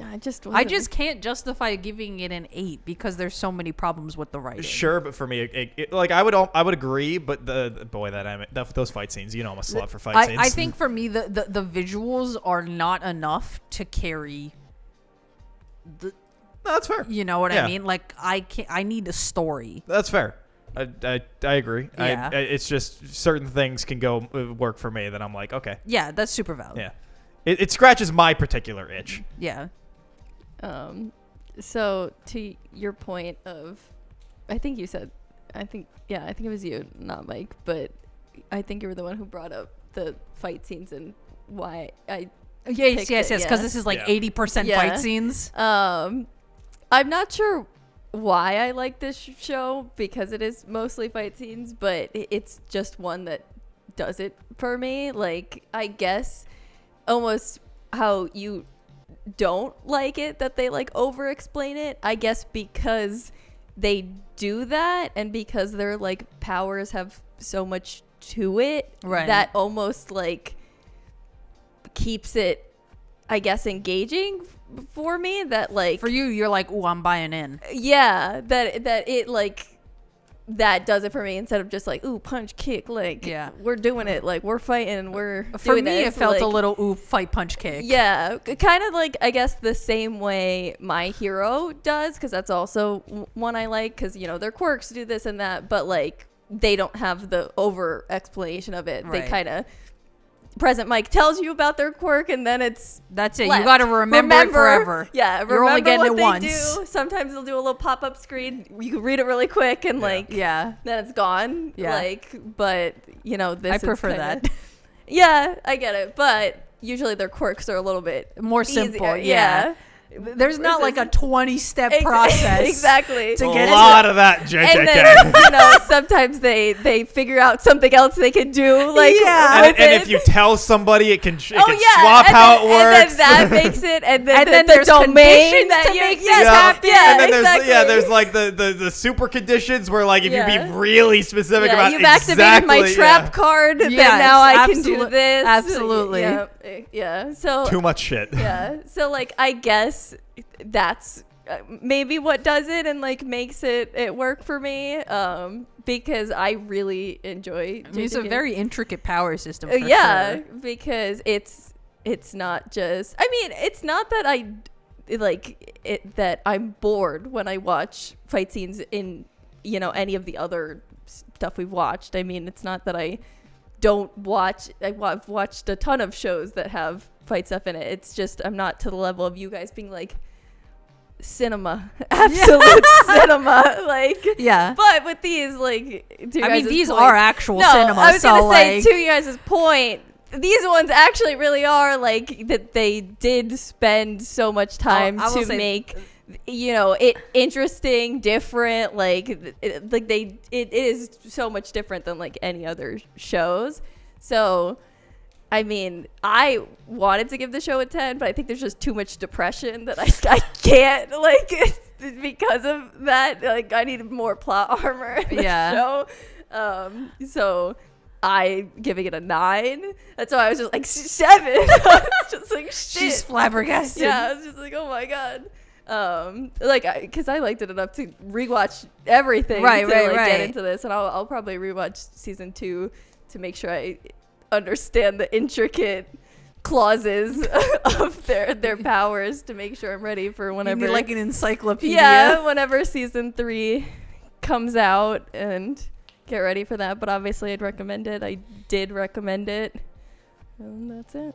I just I just can't justify giving it an 8 because there's so many problems with the writing. Sure, but for me, like I would agree, but those fight scenes, you know, I'm a slut for fight scenes. I think for me the visuals are not enough to carry the, no, that's fair. you know what Yeah. I mean? Like I need a story. That's fair. I agree. Yeah. It's just certain things can work for me that I'm like, okay, Yeah, that's super valid. yeah. It scratches my particular itch. Yeah. So to your point of, I think you said, I think it was you, not Mike, but I think you were the one who brought up the fight scenes and why I Yes, picked it, because this is like Yeah. 80% Yeah. fight scenes. I'm not sure why I like this show, because it is mostly fight scenes, but it's just one that does it for me. Like, I guess almost how you don't like it that they like over explain it, I guess because they do that, and because their like powers have so much to it, Right. that almost like keeps it, I guess, engaging for me. That like For you, you're like, ooh, I'm buying in. yeah, that it like that does it for me, instead of just like, ooh, punch, kick, like, Yeah. we're doing it, like, we're fighting, we're For doing me, this, it felt like, a little ooh, fight, punch, kick. yeah, kind of like, I guess, the same way My Hero does, because that's also one I like, because, you know, their quirks do this and that, but, like, they don't have the over explanation of it. They Right. kind of, Present Mike tells you about their quirk, and then That's it. left. You got to remember it forever. Yeah, You're only getting what it they once. do. Sometimes they'll do a little pop-up screen. You can read it really quick, and like, Yeah. then it's gone. Yeah. Like, but you know, this I is prefer kinda- that. Yeah, I get it, but usually their quirks are a little bit More easier. simple. Yeah. There's not like a Versus- 20-step process. Exactly. to A get lot of that, JJK. And then, you know, sometimes they figure out something else they can do. Like, Yeah. with and it. if you tell somebody, it can swap and how then, it works. And then that makes it, and then, And then the there's domain conditions that to you make yes, things happen. Yeah, and then exactly. there's like the super conditions where like if you Yeah. be really specific Yeah, about you've activated my exactly- trap yeah. card, then Yes, now I can do absolu- this. absolutely. Yeah, yeah. So Too much shit. yeah, so like I guess that's maybe what does it and like makes it work for me, because I really enjoy I mean, it's a JJK. very intricate power system. For yeah, sure. because it's not just, I mean, it's not that I like it, that I'm bored when I watch fight scenes in, you know, any of the other stuff we've watched. I mean, it's not that I don't watch, I've watched a ton of shows that have fight stuff in it. It's just I'm not to the level of you guys being like cinema, absolute cinema, like. Yeah. But with these, like, to I mean, guys' these point- are actual no, cinema. I was so gonna say, like, to you guys' point, these ones actually really are like that. They did spend so much time I will to say- make, you know, it interesting, different. Like, it is so much different than like any other shows. So, I mean, I wanted to give the show a 10, but I think there's just too much depression that I can't, like, because of that. Like, I needed more plot armor in the show. So I giving it a 9. That's why I was just like 7. I was just like, shit. she's flabbergasted. Yeah, I was just like, oh my god. Like, because I liked it enough to rewatch everything, Right, to right, like, right. get into this, and I'll probably rewatch season 2 to make sure I understand the intricate clauses of their powers, to make sure I'm ready for You whenever, need like an encyclopedia. yeah, whenever season 3 comes out, and get ready for that. But obviously, I'd recommend it. I did recommend it, and that's it.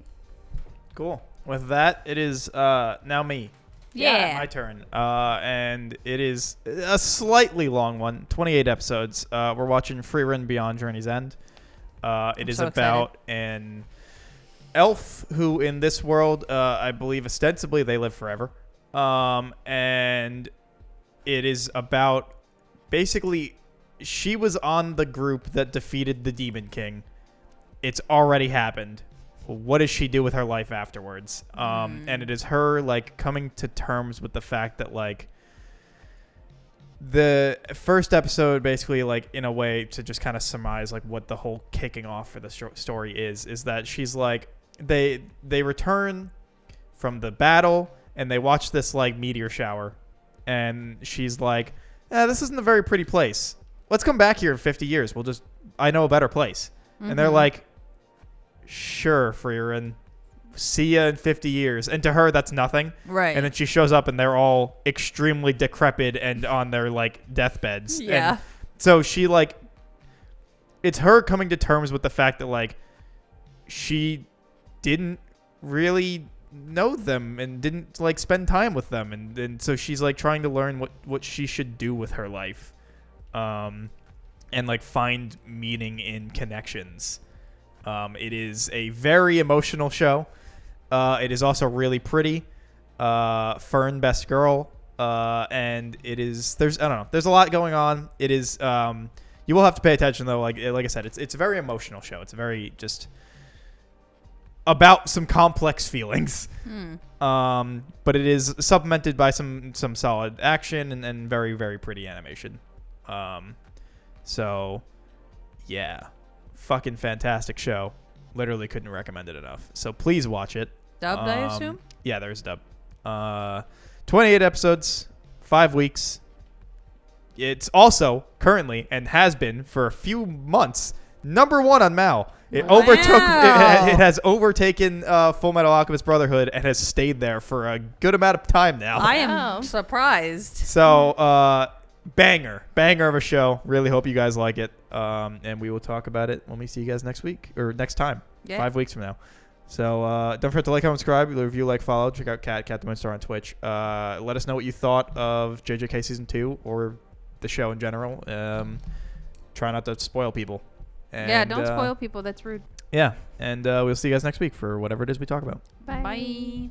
Cool. With that, it is now me. Yeah. My turn. And it is a slightly long one, 28 episodes. We're watching Frieren Beyond Journey's End. It is so about an elf who, in this world, I believe ostensibly they live forever. And it is about basically she was on the group that defeated the Demon King. It's already happened. What does she do with her life afterwards? And it is her like coming to terms with the fact that like the first episode basically like in a way to just kind of surmise like what the whole kicking off for the story is that she's like they return from the battle and they watch this like meteor shower and she's like, this isn't a very pretty place. Let's come back here in 50 years. I know a better place. And they're like, sure, Frieren. See ya in 50 years. And to her, that's nothing. Right. And then she shows up and they're all extremely decrepit and on their like deathbeds. Yeah. And so she like, it's her coming to terms with the fact that like she didn't really know them and didn't like spend time with them. And so she's like trying to learn what she should do with her life. And like find meaning in connections. It is a very emotional show. It is also really pretty. Fern, best girl. and there's a lot going on. It is you will have to pay attention though. Like I said, it's a very emotional show. It's very just about some complex feelings. But it is supplemented by some solid action and very, very pretty animation. So yeah, fucking fantastic show. Literally couldn't recommend it enough. So please watch it. Dubbed, I assume? Yeah, there's dub. 28 episodes, 5 weeks. It's also currently and has been for a few months #1 on Mal. It has overtaken Full Metal Alchemist Brotherhood and has stayed there for a good amount of time now. I am surprised. So banger of a show. Really hope you guys like it. And we will talk about it when we see you guys next week or next time. Yeah. 5 weeks from now. So don't forget to like, comment, subscribe, review, like, follow. Check out Cat the Moonstar on Twitch. Let us know what you thought of JJK Season 2 or the show in general. Try not to spoil people. And, don't spoil people. That's rude. Yeah, and we'll see you guys next week for whatever it is we talk about. Bye. Bye.